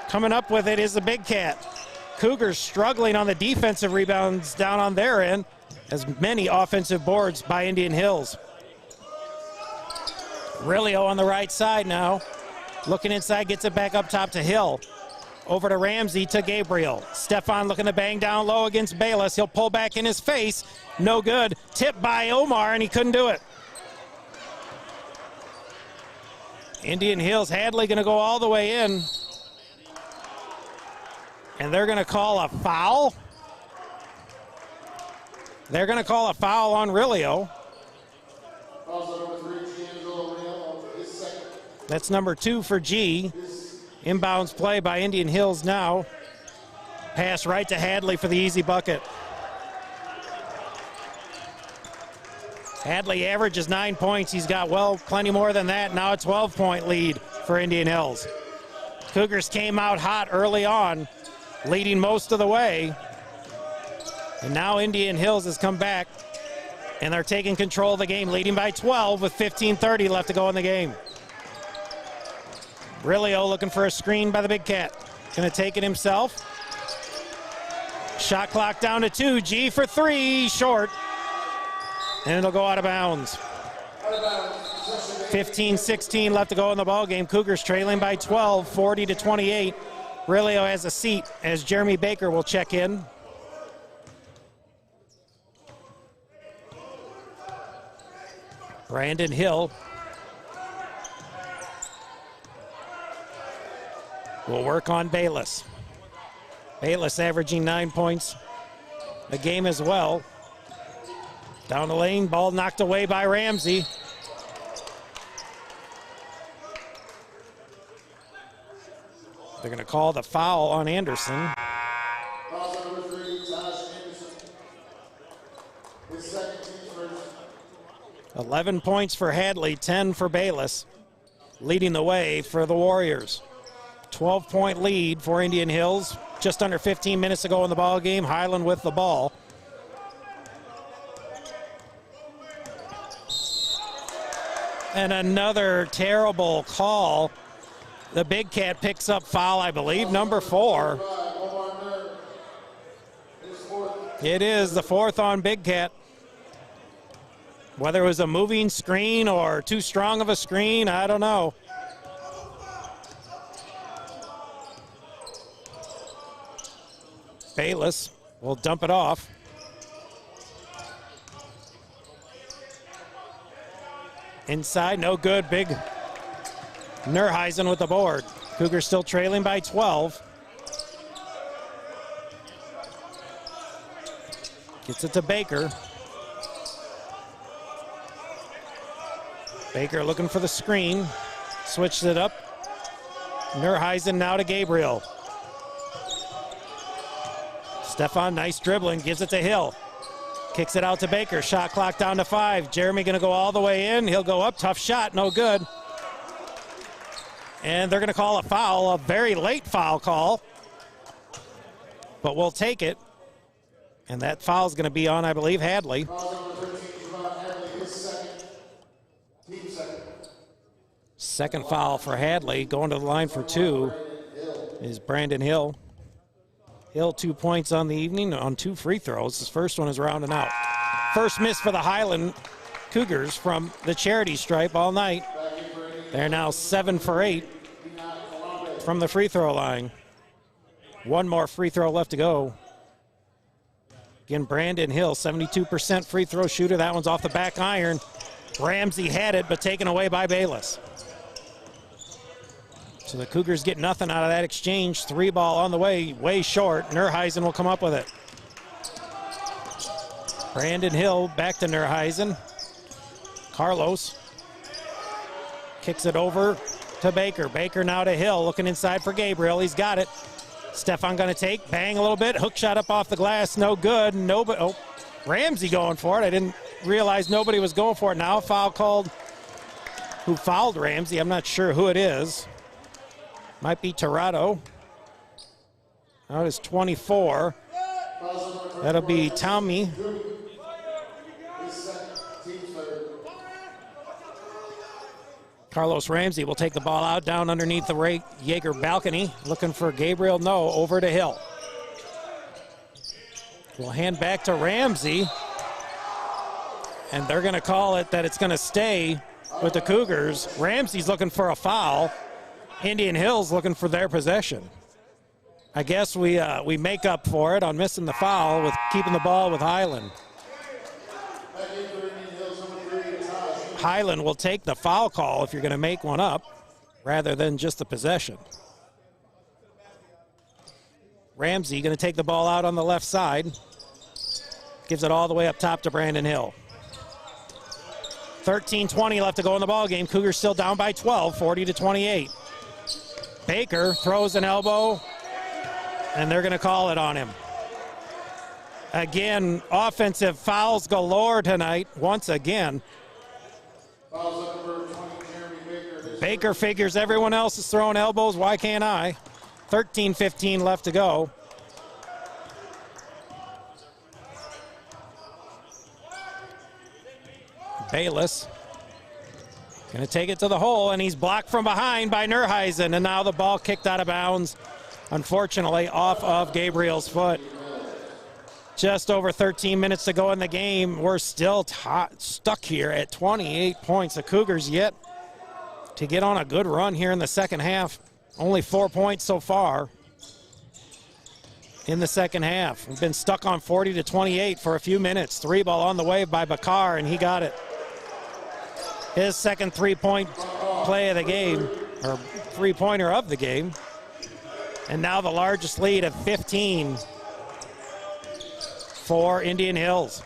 coming up with it is the Big Cat. Cougars struggling on the defensive rebounds down on their end. As many offensive boards by Indian Hills. Rilio on the right side now. Looking inside, gets it back up top to Hill. Over to Ramsey to Gabriel. Stefan looking to bang down low against Bayless. He'll pull back in his face. No good. Tipped by Omar, and he couldn't do it. Indian Hills, Hadley going to go all the way in. And they're going to call a foul. They're going to call a foul on Rilio. That's number 2 for G. Inbounds play by Indian Hills now. Pass right to Hadley for the easy bucket. Hadley averages 9 points. He's got, well, plenty more than that. Now a 12-point lead for Indian Hills. Cougars came out hot early on, leading most of the way. And now Indian Hills has come back, and they're taking control of the game, leading by 12 with 15:30 left to go in the game. Rilio looking for a screen by the Big Cat. Going to take it himself. Shot clock down to 2. G for 3, short. And it'll go out of bounds. 15-16 left to go in the ball game. Cougars trailing by 12, 40-28. Rilio has a seat as Jeremy Baker will check in. Brandon Hill will work on Bayless. Bayless averaging 9 points a game as well. Down the lane, ball knocked away by Ramsey. They're going to call the foul on Anderson. 11 points for Hadley, 10 for Bayless, leading the way for the Warriors. 12-point lead for Indian Hills. Just under 15 minutes to go in the ball game. Highland with the ball. And another terrible call. The Big Cat picks up foul, I believe, number 4. It is the 4th on Big Cat. Whether it was a moving screen or too strong of a screen, I don't know. Bayless will dump it off. Inside, no good. Big Nerheisen with the board. Cougars still trailing by 12. Gets it to Baker. Baker looking for the screen. Switched it up. Nerheisen now to Gabriel. Stefan, nice dribbling, gives it to Hill. Kicks it out to Baker. Shot clock down to 5. Jeremy going to go all the way in. He'll go up. Tough shot. No good. And they're going to call a foul, a very late foul call. But we'll take it. And that foul is going to be on, I believe, Hadley. Second foul for Hadley. Going to the line for 2 is Brandon Hill. Hill 2 points on the evening on 2 free throws. His first one is rounding out. First miss for the Highland Cougars from the charity stripe all night. They're now 7 for 8 from the free throw line. One more free throw left to go. Again, Brandon Hill, 72% free throw shooter. That one's off the back iron. Ramsey had it, but taken away by Bayless. So the Cougars get nothing out of that exchange. 3-ball on the way short. Nerheisen will come up with it. Brandon Hill back to Nerheisen. Carlos kicks it over to Baker. Baker now to Hill, looking inside for Gabriel. He's got it. Stefan gonna take, bang a little bit. Hook shot up off the glass, no good. Nobody. Oh, Ramsey going for it. I didn't realize nobody was going for it. Now a foul called. Who fouled Ramsey? I'm not sure who it is. Might be Torado. That is 24. That'll be Tommy. Carlos Ramsey will take the ball out down underneath the Jaeger balcony. Looking for Gabriel. No, over to Hill. We'll hand back to Ramsey. And they're going to call it that it's going to stay with the Cougars. Ramsey's looking for a foul. Indian Hill's looking for their possession. I guess we make up for it on missing the foul with keeping the ball with Highland. Highland will take the foul call if you're going to make one up rather than just the possession. Ramsey going to take the ball out on the left side. Gives it all the way up top to Brandon Hill. 13:20 left to go in the ball game. Cougars still down by 12, 40-28. Baker throws an elbow, and they're going to call it on him. Again, offensive fouls galore tonight, once again. Baker figures everyone else is throwing elbows. Why can't I? 13:15 left to go. Bayless going to take it to the hole, and he's blocked from behind by Nerheisen, and now the ball kicked out of bounds, unfortunately, off of Gabriel's foot. Just over 13 minutes to go in the game. We're still stuck here at 28 points. The Cougars yet to get on a good run here in the second half. Only 4 points so far in the second half. We've been stuck on 40-28 for a few minutes. 3-ball on the way by Bakar, and he got it. His second three-point play of the game, or three-pointer of the game. And now the largest lead of 15 for Indian Hills.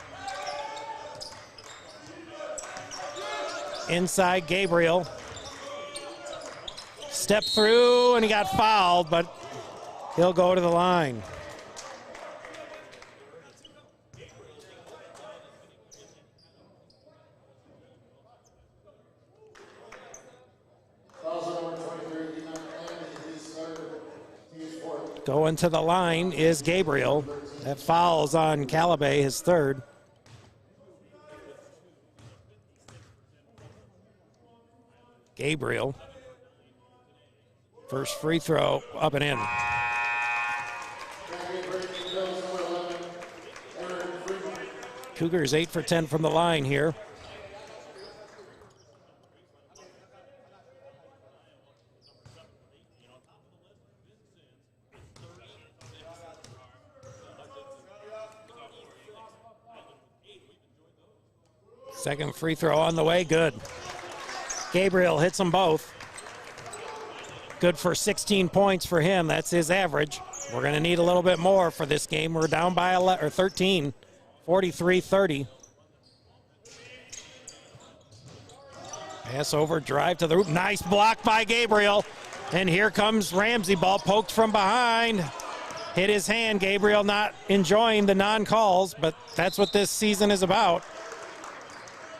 Inside Gabriel. Step through, and he got fouled, but he'll go to the line. Going to the line is Gabriel. That foul's on Calabay, his third. Gabriel. First free throw, up and in. Cougars 8 for 10 from the line here. Second free throw on the way, good. Gabriel hits them both. Good for 16 points for him. That's his average. We're going to need a little bit more for this game. We're down by 13, 43-30. Pass over, drive to the hoop. Nice block by Gabriel. And here comes Ramsey. Ball poked from behind. Hit his hand. Gabriel not enjoying the non-calls, but that's what this season is about.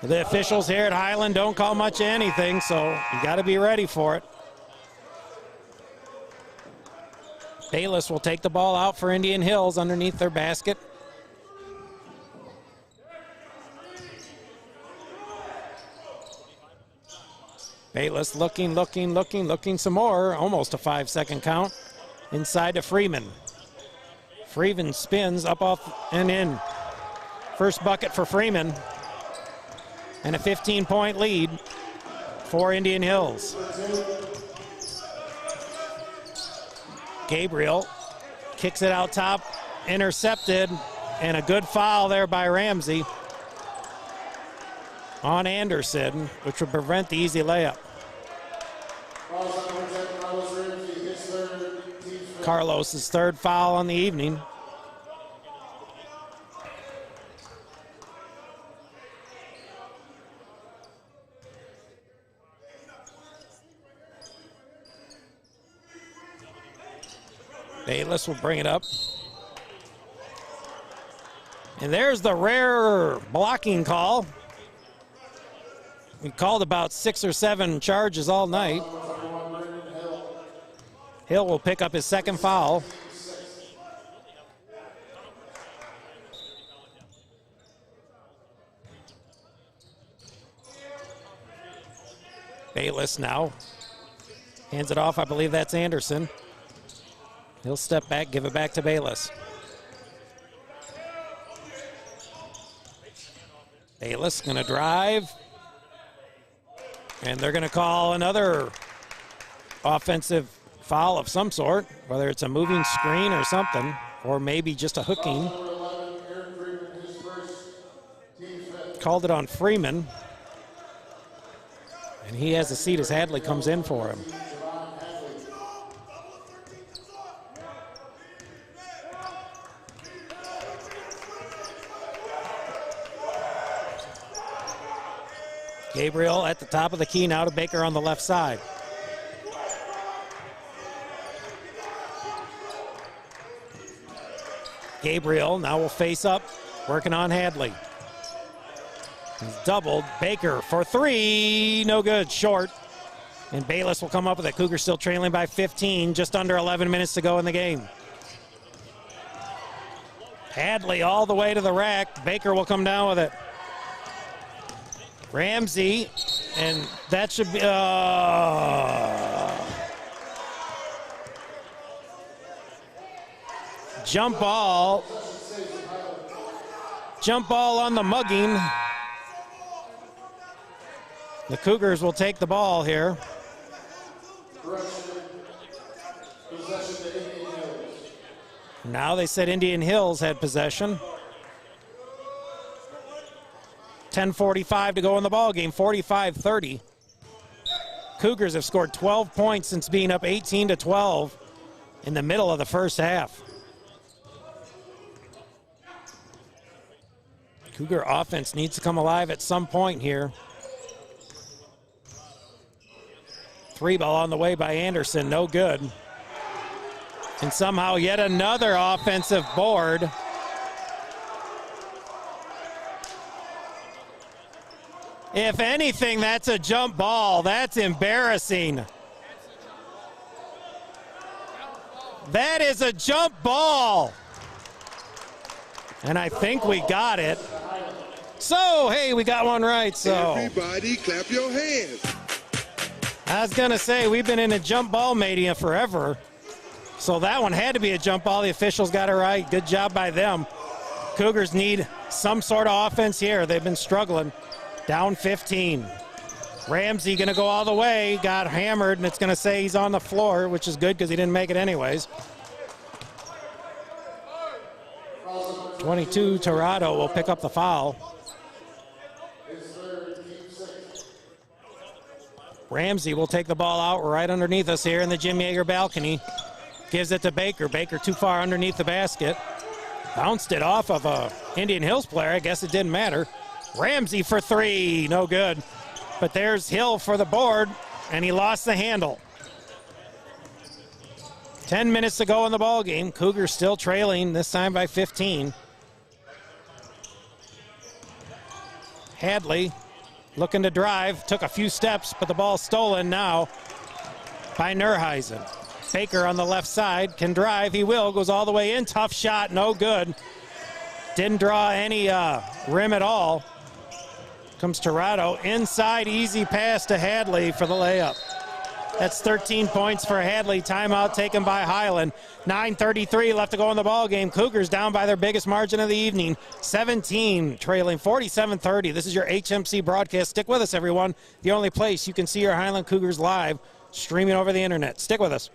The officials here at Highland don't call much of anything, so you got to be ready for it. Bayless will take the ball out for Indian Hills underneath their basket. Bayless looking some more. Almost a 5-second count. Inside to Freeman. Freeman spins up off and in. First bucket for Freeman. And a 15-point lead for Indian Hills. Gabriel kicks it out top, intercepted, and a good foul there by Ramsey on Anderson, which would prevent the easy layup. Carlos's third foul on the evening. Bayless will bring it up. And there's the rare blocking call. We called about 6 or 7 charges all night. Hill will pick up his second foul. Bayless now hands it off. I believe that's Anderson. He'll step back, give it back to Bayless. Bayless gonna drive. And they're gonna call another offensive foul of some sort, whether it's a moving screen or something, or maybe just a hooking. Called it on Freeman. And he has a seat as Hadley comes in for him. Gabriel at the top of the key now to Baker on the left side. Gabriel now will face up, working on Hadley. He's doubled. Baker for 3, no good, short. And Bayless will come up with it. Cougars still trailing by 15, just under 11 minutes to go in the game. Hadley all the way to the rack. Baker will come down with it. Ramsey, and that should be, jump ball on the mugging. The Cougars will take the ball here. Now they said Indian Hills had possession. 10:45 to go in the ball game, 45-30. Cougars have scored 12 points since being up 18-12 in the middle of the first half. Cougar offense needs to come alive at some point here. 3 ball on the way by Anderson, no good. And somehow yet another offensive board. If anything, that's a jump ball. That's embarrassing. That is a jump ball. And I think we got it. So, hey, we got one right. So Everybody clap your hands. I was going to say, we've been in a jump ball mania forever. So that one had to be a jump ball. The officials got it right. Good job by them. Cougars need some sort of offense here. They've been struggling. Down 15. Ramsey going to go all the way. Got hammered, and it's going to say he's on the floor, which is good because he didn't make it anyways. 22, Torado will pick up the foul. Ramsey will take the ball out right underneath us here in the Jim Yeager balcony. Gives it to Baker. Baker too far underneath the basket. Bounced it off of a Indian Hills player. I guess it didn't matter. Ramsey for 3, no good. But there's Hill for the board, and he lost the handle. 10 minutes to go in the ball game. Cougars still trailing, this time by 15. Hadley looking to drive, took a few steps, but the ball's stolen now by Nerheisen. Baker on the left side can drive, he will, goes all the way in, tough shot, no good. Didn't draw any rim at all. Comes Torado inside, easy pass to Hadley for the layup. That's 13 points for Hadley. Timeout taken by Highland. 9:33 left to go in the ball game. Cougars down by their biggest margin of the evening. 17 trailing 47-30. This is your HMC broadcast. Stick with us, everyone. The only place you can see your Highland Cougars live, streaming over the internet. Stick with us.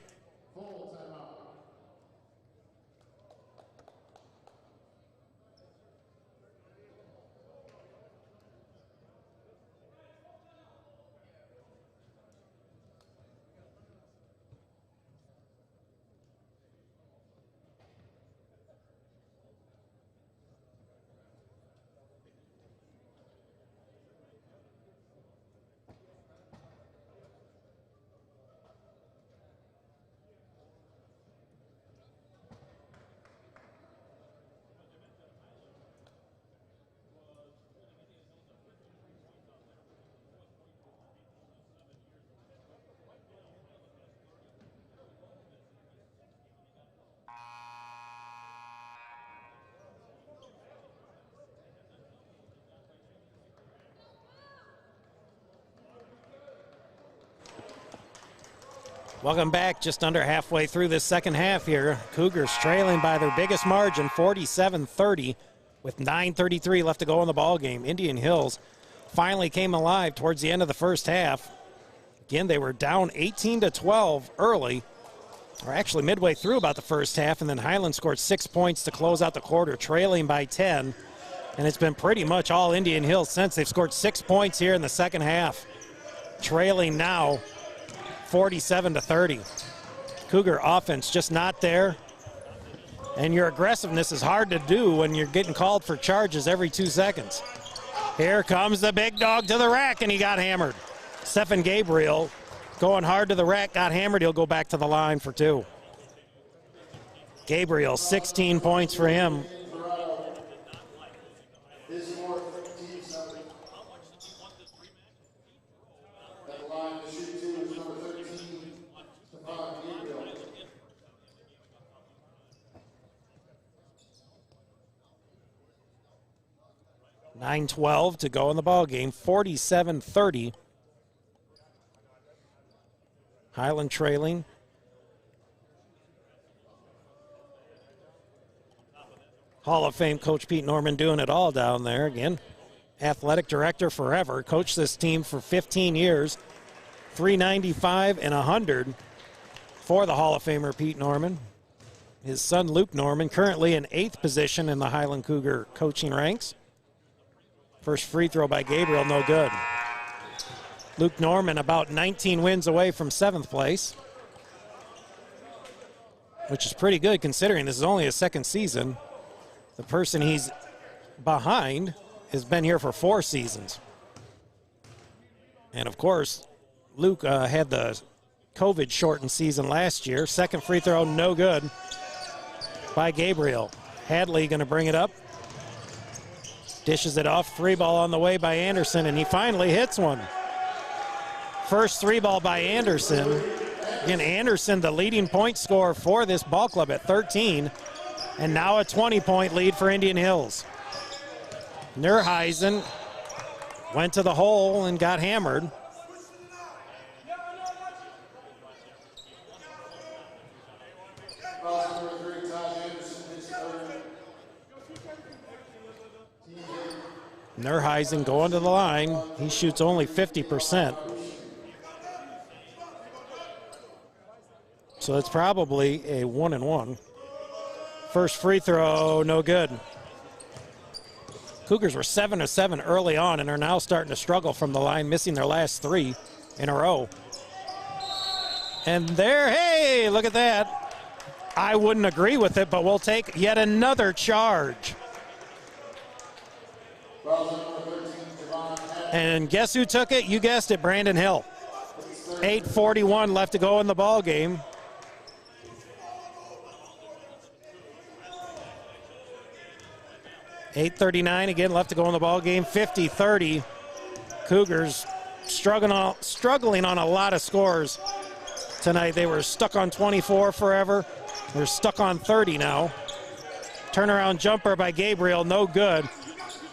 Welcome back. Just under halfway through this second half here. Cougars trailing by their biggest margin, 47-30, with 9:33 left to go in the ball game. Indian Hills finally came alive towards the end of the first half. Again, they were down 18-12 early, or actually midway through about the first half, and then Highland scored 6 points to close out the quarter, trailing by 10. And it's been pretty much all Indian Hills since. They've scored 6 points here in the second half, trailing now 47-30. Cougar offense just not there. And your aggressiveness is hard to do when you're getting called for charges every 2 seconds. Here comes the big dog to the rack, and he got hammered. Stephen Gabriel going hard to the rack, got hammered. He'll go back to the line for 2. Gabriel, 16 points for him. .9:12 to go in the ball game, 47-30. Highland trailing. Hall of Fame coach Pete Norman doing it all down there again. Athletic director forever, coached this team for 15 years. 395 and 100 for the Hall of Famer Pete Norman. His son Luke Norman currently in 8th position in the Highland Cougar coaching ranks. First free throw by Gabriel, no good. Luke Norman about 19 wins away from 7th place, which is pretty good considering this is only his second season. The person he's behind has been here for 4 seasons. And of course, Luke had the COVID shortened season last year. Second free throw, no good by Gabriel. Hadley going to bring it up. Dishes it off, 3-ball on the way by Anderson, and he finally hits one. First 3-ball by Anderson. Again, Anderson, the leading point scorer for this ball club at 13, and now a 20-point lead for Indian Hills. Nerheisen went to the hole and got hammered. Nerheisen going to the line. He shoots only 50%. So it's probably a 1-and-1. First free throw, no good. Cougars were 7 of 7 early on and are now starting to struggle from the line, missing their last 3 in a row. And there, hey, look at that. I wouldn't agree with it, but we'll take yet another charge. And guess who took it? You guessed it, Brandon Hill. 8:41 left to go in the ball game. .839 again left to go in the ball game. 50-30. Cougars struggling on a lot of scores tonight. They were stuck on 24 forever. They're stuck on 30 now. Turnaround jumper by Gabriel, no good.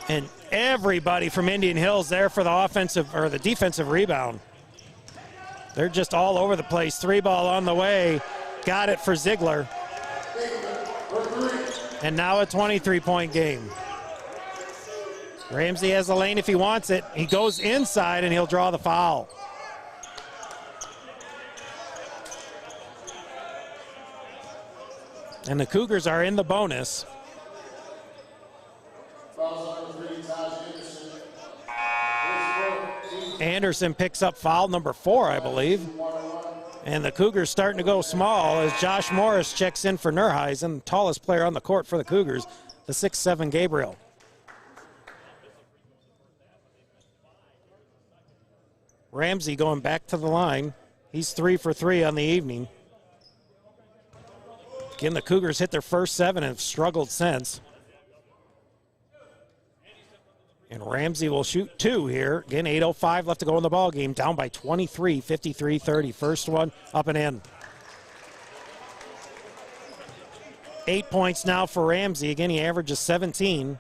And everybody from Indian Hills there for the offensive or the defensive rebound. They're just all over the place. 3-ball on the way. Got it for Ziegler. And now a 23-point game. Ramsey has the lane if he wants it. He goes inside and he'll draw the foul. And the Cougars are in the bonus. Anderson picks up foul number 4, I believe. And the Cougars starting to go small as Josh Morris checks in for Nerheisen, tallest player on the court for the Cougars, the 6'7" Gabriel. Ramsey going back to the line. He's 3 for 3 on the evening. Again, the Cougars hit their first 7 and have struggled since. And Ramsey will shoot 2 here. Again, 8:05 left to go in the ball game. Down by 23, 53-30. First one up and in. 8 points now for Ramsey. Again, he averages 17.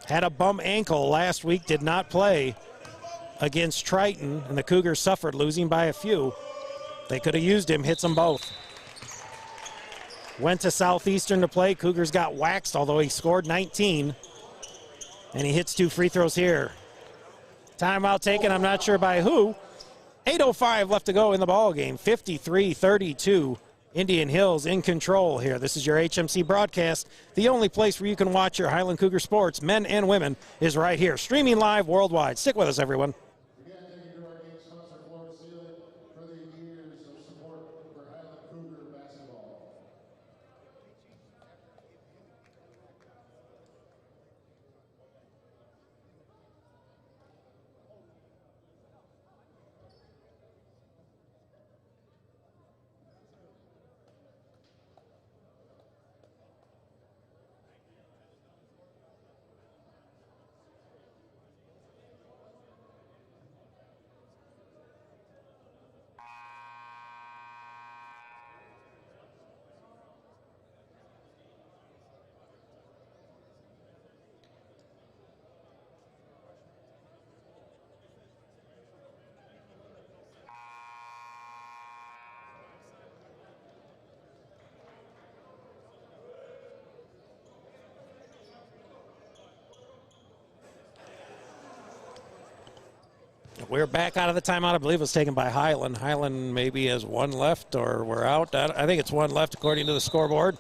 Had a bum ankle last week, did not play against Triton, and the Cougars suffered, losing by a few. They could have used him, hits them both. Went to Southeastern to play. Cougars got waxed, although he scored 19. And he hits 2 free throws here. Timeout taken, I'm not sure by who. 8:05 left to go in the ball game. 53-32. Indian Hills in control here. This is your HMC broadcast. The only place where you can watch your Highland Cougar sports, men and women, is right here. Streaming live worldwide. Stick with us, everyone. Again, thank you to our game sponsor, Florida Sealy, for the years of support for Highland Cougar basketball. We're back out of the timeout. I believe it was taken by Highland. Highland maybe has 1 left, or we're out. I think it's 1 left according to the scoreboard.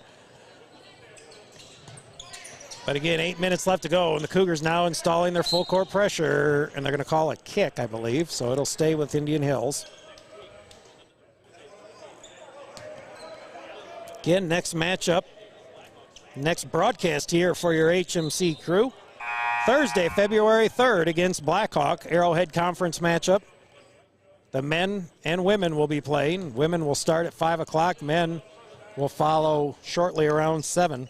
But again, 8 minutes left to go, and the Cougars now installing their full court pressure, and they're going to call a kick, I believe, so it'll stay with Indian Hills. Again, next matchup, next broadcast here for your HMC crew. Thursday, February 3rd against Blackhawk, Arrowhead Conference matchup. The men and women will be playing. Women will start at 5 o'clock. Men will follow shortly around 7.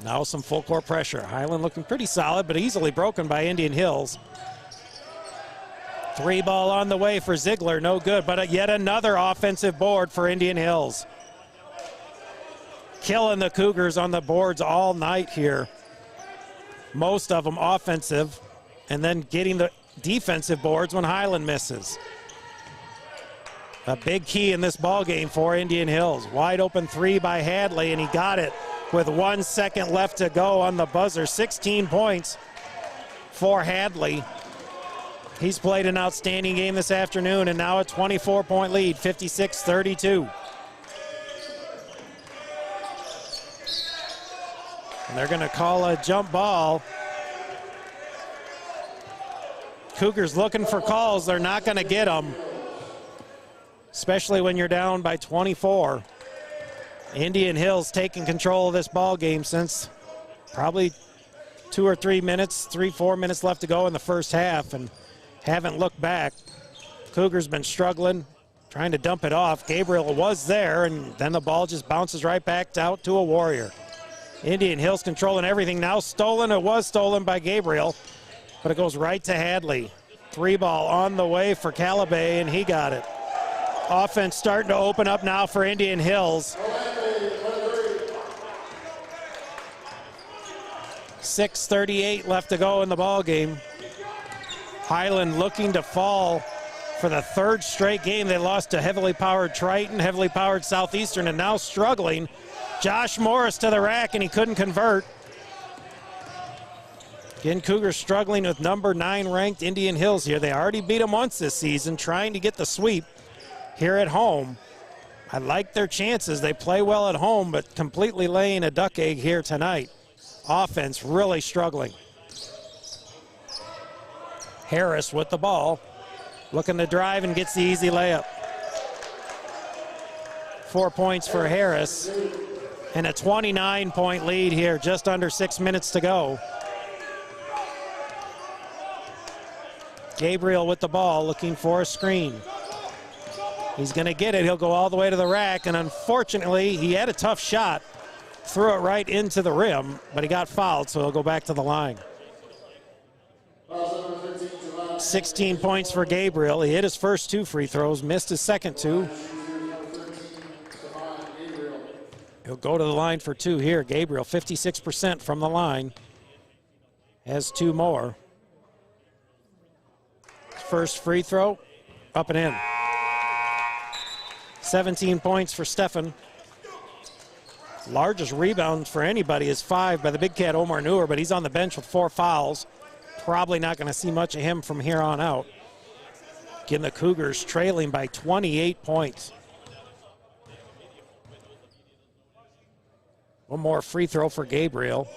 Now some full court pressure. Highland looking pretty solid, but easily broken by Indian Hills. 3 ball on the way for Ziegler, no good, but yet another offensive board for Indian Hills. Killing the Cougars on the boards all night here. Most of them offensive, and then getting the defensive boards when Highland misses. A big key in this ball game for Indian Hills. Wide open 3 by Hadley, and he got it with 1 second left to go on the buzzer. 16 points for Hadley. He's played an outstanding game this afternoon, and now a 24-point lead, 56-32. And they're going to call a jump ball. Cougars looking for calls. They're not going to get them, especially when you're down by 24. Indian Hills taking control of this ball game since probably 2 or 3 minutes, 4 minutes left to go in the first half, and haven't looked back. Cougars been struggling, trying to dump it off. Gabriel was there, and then the ball just bounces right back out to a Warrior. Indian Hills controlling everything. Now stolen. It was stolen by Gabriel, but it goes right to Hadley. 3 ball on the way for Calabay, and he got it. Offense starting to open up now for Indian Hills. 6:38 left to go in the ball game. Highland looking to fall for the 3rd straight game. They lost to heavily powered Triton, heavily powered Southeastern, and now struggling. Josh Morris to the rack, and he couldn't convert. Again, Cougars struggling with number 9 ranked Indian Hills here. They already beat them once this season, trying to get the sweep here at home. I like their chances. They play well at home, but completely laying a duck egg here tonight. Offense really struggling. Harris with the ball, looking to drive and gets the easy layup. 4 points for Harris, and a 29-point lead here, just under 6 minutes to go. Gabriel with the ball, looking for a screen. He's going to get it. He'll go all the way to the rack, and unfortunately, he had a tough shot. Threw it right into the rim, but he got fouled, so he'll go back to the line. 16 points for Gabriel. He hit his first 2 free throws, missed his second 2. He'll go to the line for 2 here. Gabriel, 56% from the line. Has 2 more. First free throw, up and in. 17 points for Stefan. Largest rebound for anybody is 5 by the big cat Omar Noor, but he's on the bench with 4 fouls. Probably not going to see much of him from here on out. Again, the Cougars trailing by 28 points. One more free throw for Gabriel.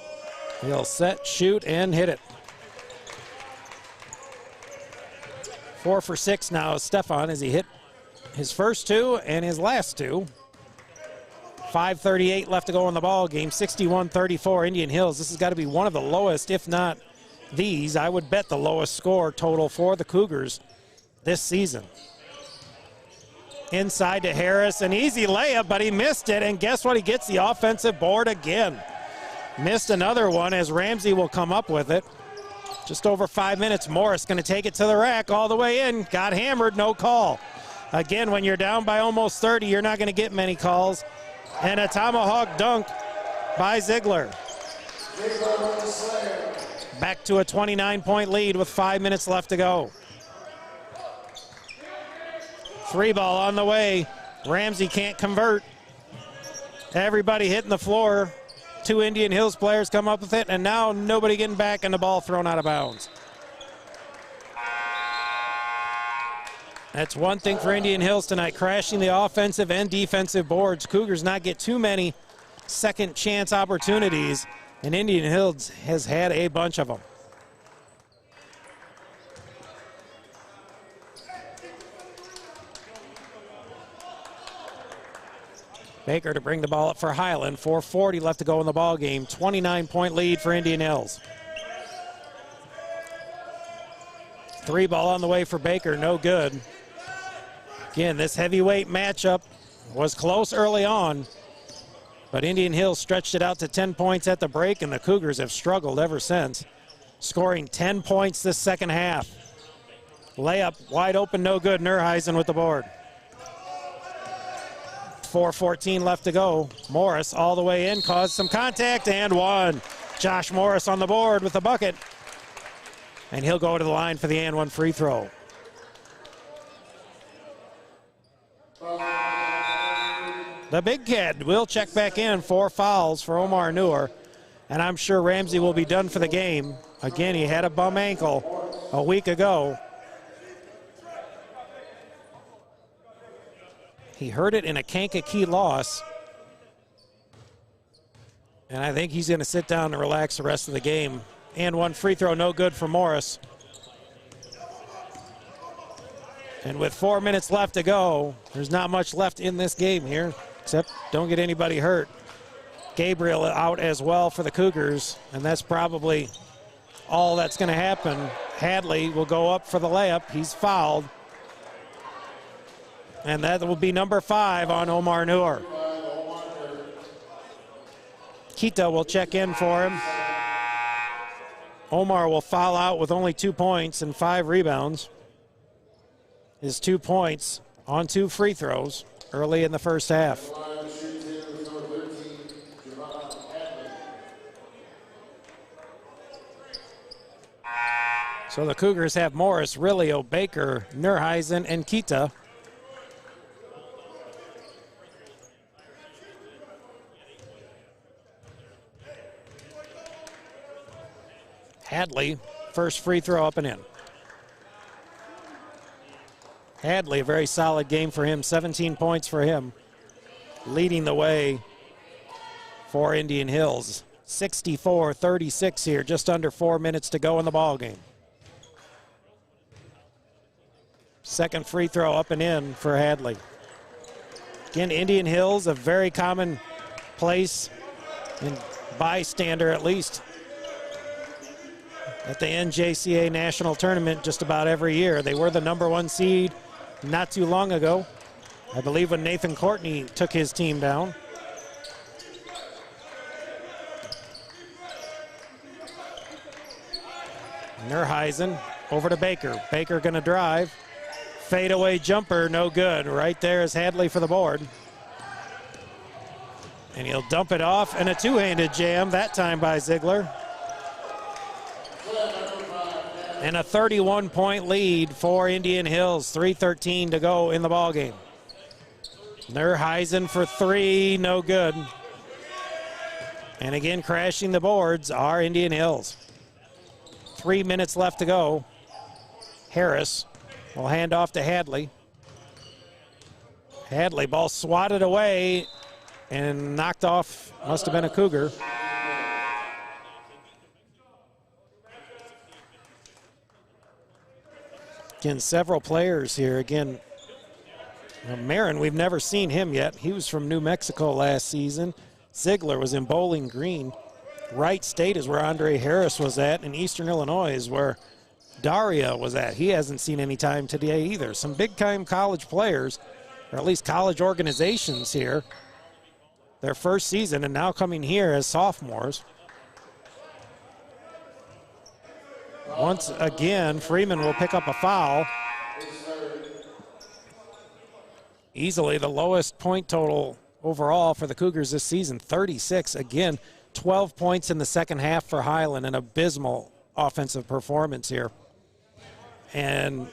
He'll set, shoot, and hit it. 4 for 6 now is Stefan as he hit his first 2 and his last 2. 5:38 left to go in the ball game. 61-34 Indian Hills. This has got to be one of the lowest, if not these. I would bet the lowest score total for the Cougars this season. Inside to Harris, an easy layup, but he missed it, and guess what? He gets the offensive board again. Missed another one as Ramsey will come up with it. Just over 5 minutes. Morris going to take it to the rack all the way in. Got hammered, no call. Again, when you're down by almost 30, you're not going to get many calls. And a tomahawk dunk by Ziegler. Back to a 29-point lead with 5 minutes left to go. 3 ball on the way. Ramsey can't convert. Everybody hitting the floor. 2 Indian Hills players come up with it, and now nobody getting back and the ball thrown out of bounds. That's one thing for Indian Hills tonight, crashing the offensive and defensive boards. Cougars not get too many second chance opportunities, and Indian Hills has had a bunch of them. Baker to bring the ball up for Highland. 4:40 left to go in the ball game. 29-point lead for Indian Hills. 3 ball on the way for Baker, no good. Again, this heavyweight matchup was close early on, but Indian Hills stretched it out to 10 points at the break, and the Cougars have struggled ever since, scoring 10 points this second half. Layup wide open, no good. Nurheisen with the board. 4:14 left to go. Morris all the way in, caused some contact, and one. Josh Morris on the board with the bucket. And he'll go to the line for the and one free throw. The big kid will check back in. 4 fouls for Omar Noor. And I'm sure Ramsey will be done for the game. Again, he had a bum ankle a week ago. He hurt it in a Kankakee loss. And I think he's going to sit down and relax the rest of the game. And one free throw, no good for Morris. And with 4 minutes left to go, there's not much left in this game here, except don't get anybody hurt. Gabriel out as well for the Cougars, and that's probably all that's going to happen. Hadley will go up for the layup. He's fouled. And that will be number 5 on Omar Noor. Kita will check in for him. Omar will foul out with only 2 points and 5 rebounds. His 2 points on 2 free throws early in the first half. So the Cougars have Morris, Rilio, Baker, Nurheisen, and Kita. Hadley, first free throw up and in. Hadley, a very solid game for him, 17 points for him, leading the way for Indian Hills. 64-36 here, just under 4 minutes to go in the ball game. Second free throw up and in for Hadley. Again, Indian Hills, a very common place in bystander at least at the NJCA National Tournament just about every year. They were the #1 seed not too long ago, I believe, when Nathan Courtney took his team down. Nurheisen over to Baker. Baker going to drive. Fadeaway jumper, no good. Right there is Hadley for the board. And he'll dump it off, and a two-handed jam, that time by Ziegler. And a 31-point lead for Indian Hills. 3:13 to go in the ballgame. Neuheisen for three, no good. And again, crashing the boards are Indian Hills. 3 minutes left to go. Harris will hand off to Hadley. Hadley, ball swatted away and knocked off, must have been a Cougar. Again, several players here. Again, Marin, we've never seen him yet. He was from New Mexico last season. Ziegler was in Bowling Green. Wright State is where Andre Harris was at, and Eastern Illinois is where Daria was at. He hasn't seen any time today either. Some big-time college players, or at least college organizations here. Their first season, and now coming here as sophomores. Once again, Freeman will pick up a foul. Easily the lowest point total overall for the Cougars this season, 36. Again, 12 points in the second half for Highland, an abysmal offensive performance here. And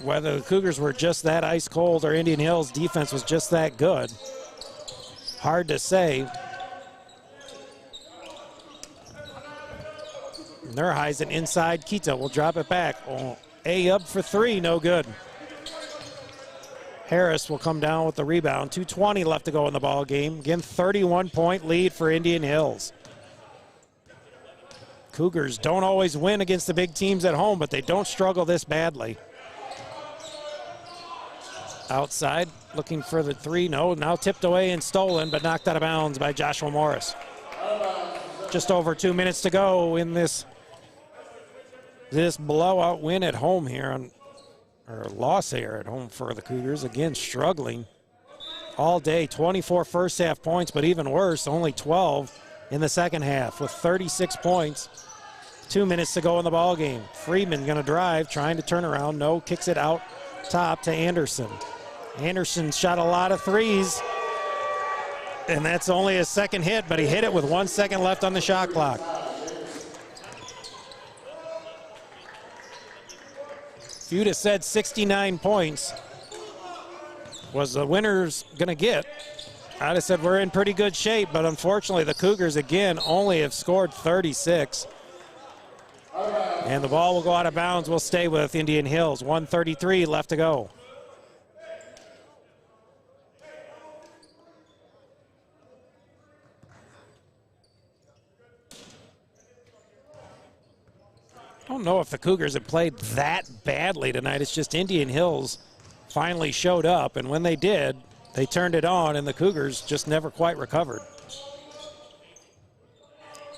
whether the Cougars were just that ice cold or Indian Hills' defense was just that good, hard to say. Neuheisen inside, Kita will drop it back. Oh, A up for three, no good. Harris will come down with the rebound. 2:20 left to go in the ball game. Again, 31-point lead for Indian Hills. Cougars don't always win against the big teams at home, but they don't struggle this badly. Outside, looking for the three. No, now tipped away and stolen, but knocked out of bounds by Joshua Morris. Just over 2 minutes to go in this blowout win at home here on. Or loss here at home for the Cougars. Again, struggling all day. 24 first half points, but even worse, only 12 in the second half with 36 points. 2 minutes to go in the ball game. Freeman going to drive, trying to turn around. No, kicks it out top to Anderson. Anderson shot a lot of threes, and that's only his second hit, but he hit it with 1 second left on the shot clock. If you'd have said 69 points was the winner's going to get, I'd have said we're in pretty good shape, but unfortunately the Cougars, again, only have scored 36. And the ball will go out of bounds. We'll stay with Indian Hills. 1:33 left to go. I don't know if the Cougars have played that badly tonight. It's just Indian Hills finally showed up, and when they did, they turned it on, and the Cougars just never quite recovered.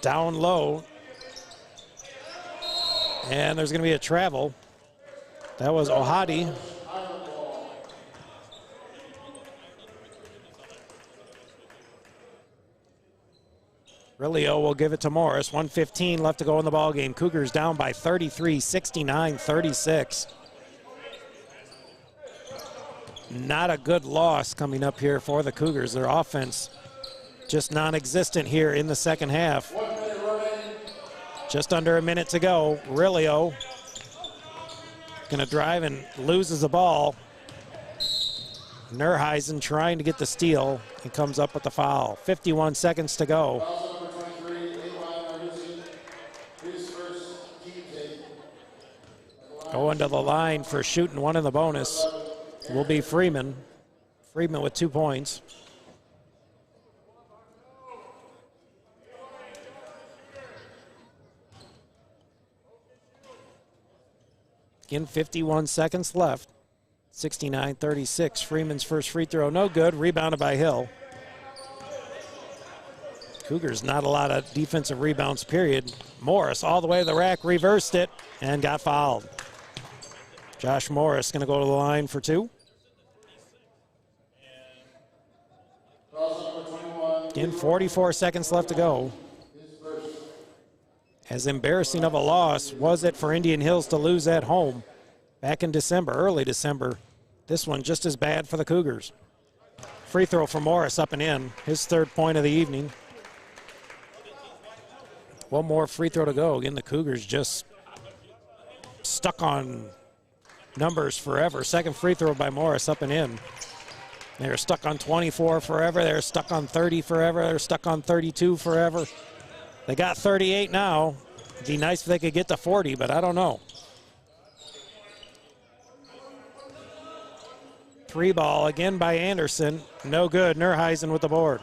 Down low, and there's going to be a travel. That was Ohadi. Rilio will give it to Morris. 1:15 left to go in the ball game. Cougars down by 33, 69-36. Not a good loss coming up here for the Cougars. Their offense just non-existent here in the second half. Just under a minute to go. Rilio gonna drive and loses the ball. Neuheisen trying to get the steal and comes up with the foul. 51 seconds to go. Going to the line for shooting one in the bonus will be Freeman. Freeman with 2 points. Again, 51 seconds left. 69-36. Freeman's first free throw, no good. Rebounded by Hill. Cougars, not a lot of defensive rebounds, period. Morris all the way to the rack, reversed it, and got fouled. Josh Morris going to go to the line for two. Again, 44 seconds left to go. As embarrassing of a loss was it for Indian Hills to lose at home back in December, early December. This one just as bad for the Cougars. Free throw for Morris up and in, his third point of the evening. One more free throw to go. Again, the Cougars just stuck on numbers forever. Second free throw by Morris up and in. They're stuck on 24 forever. They're stuck on 30 forever. They're stuck on 32 forever. They got 38 now. It'd be nice if they could get to 40, but I don't know. 3 ball again by Anderson. No good. Nurheisen with the board.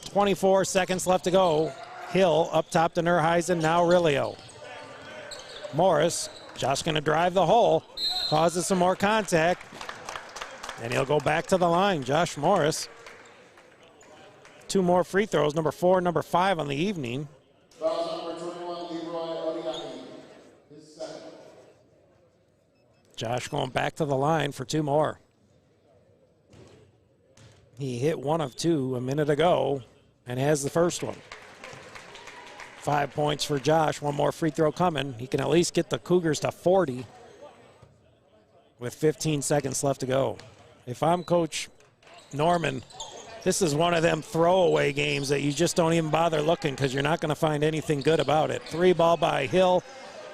24 seconds left to go. Hill up top to Nurheisen. Now Rilio. Morris. Josh going to drive the hole. Causes some more contact. And he'll go back to the line. Josh Morris. 2 more free throws, number 4 and number 5 on the evening. Josh going back to the line for 2 more. He hit 1 of 2 a minute ago and has the first one. 5 points for Josh. 1 more free throw coming. He can at least get the Cougars to 40 with 15 seconds left to go. If I'm Coach Norman, this is one of them throwaway games that you just don't even bother looking because you're not going to find anything good about it. 3 ball by Hill,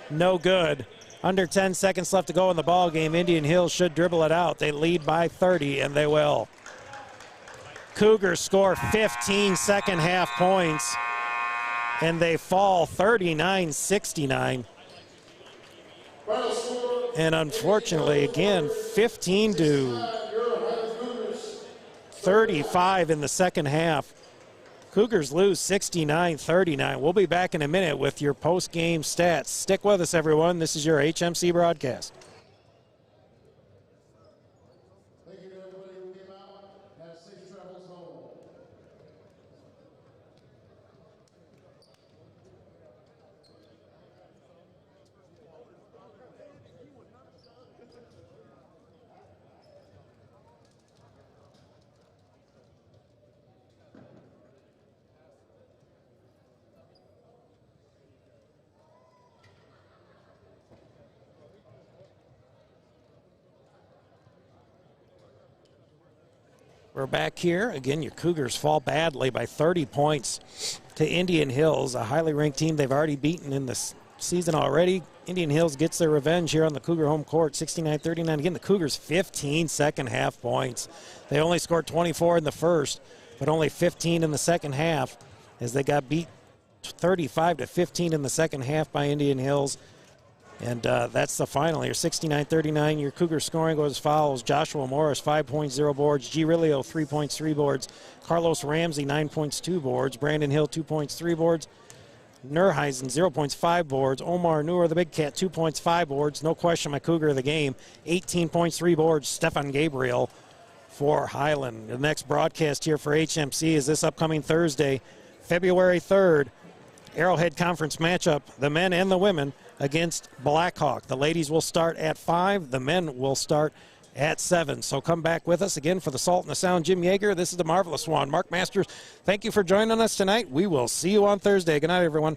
no good. Under 10 seconds left to go in the ball game. Indian Hills should dribble it out. They lead by 30, and they will. Cougars score 15 second half points, and they fall 39-69. And unfortunately, again, 15 to 35 in the second half. Cougars lose 69-39. We'll be back in a minute with your post-game stats. Stick with us, everyone. This is your HMC broadcast. Thank you to everybody who came out. Have safe travels home. We're back here. Again, your Cougars fall badly by 30 points to Indian Hills, a highly ranked team they've already beaten in this season already. Indian Hills gets their revenge here on the Cougar home court, 69-39. Again, the Cougars 15 second half points. They only scored 24 in the first, but only 15 in the second half as they got beat 35-15 in the second half by Indian Hills. And that's the final here, 69-39. Your Cougar scoring goes as follows. Joshua Morris, 5 points, 0 boards. G. Rilio, 3 points, 3 boards. Carlos Ramsey, 9 points, 2 boards. Brandon Hill, 2 points, 3 boards. Nurheisen, 0 points, 5 boards. Omar Noor, the big cat, 2 points, 5 boards. No question, my Cougar of the game. 18 points, 3 boards. Stefan Gabriel for Highland. The next broadcast here for HMC is this upcoming Thursday, February 3rd. Arrowhead Conference matchup, the men and the women against Blackhawk. The ladies will start at 5. The men will start at 7. So come back with us again for the Salt and the Sound. Jim Yeager, this is the Marvelous One. Mark Masters, thank you for joining us tonight. We will see you on Thursday. Good night, everyone.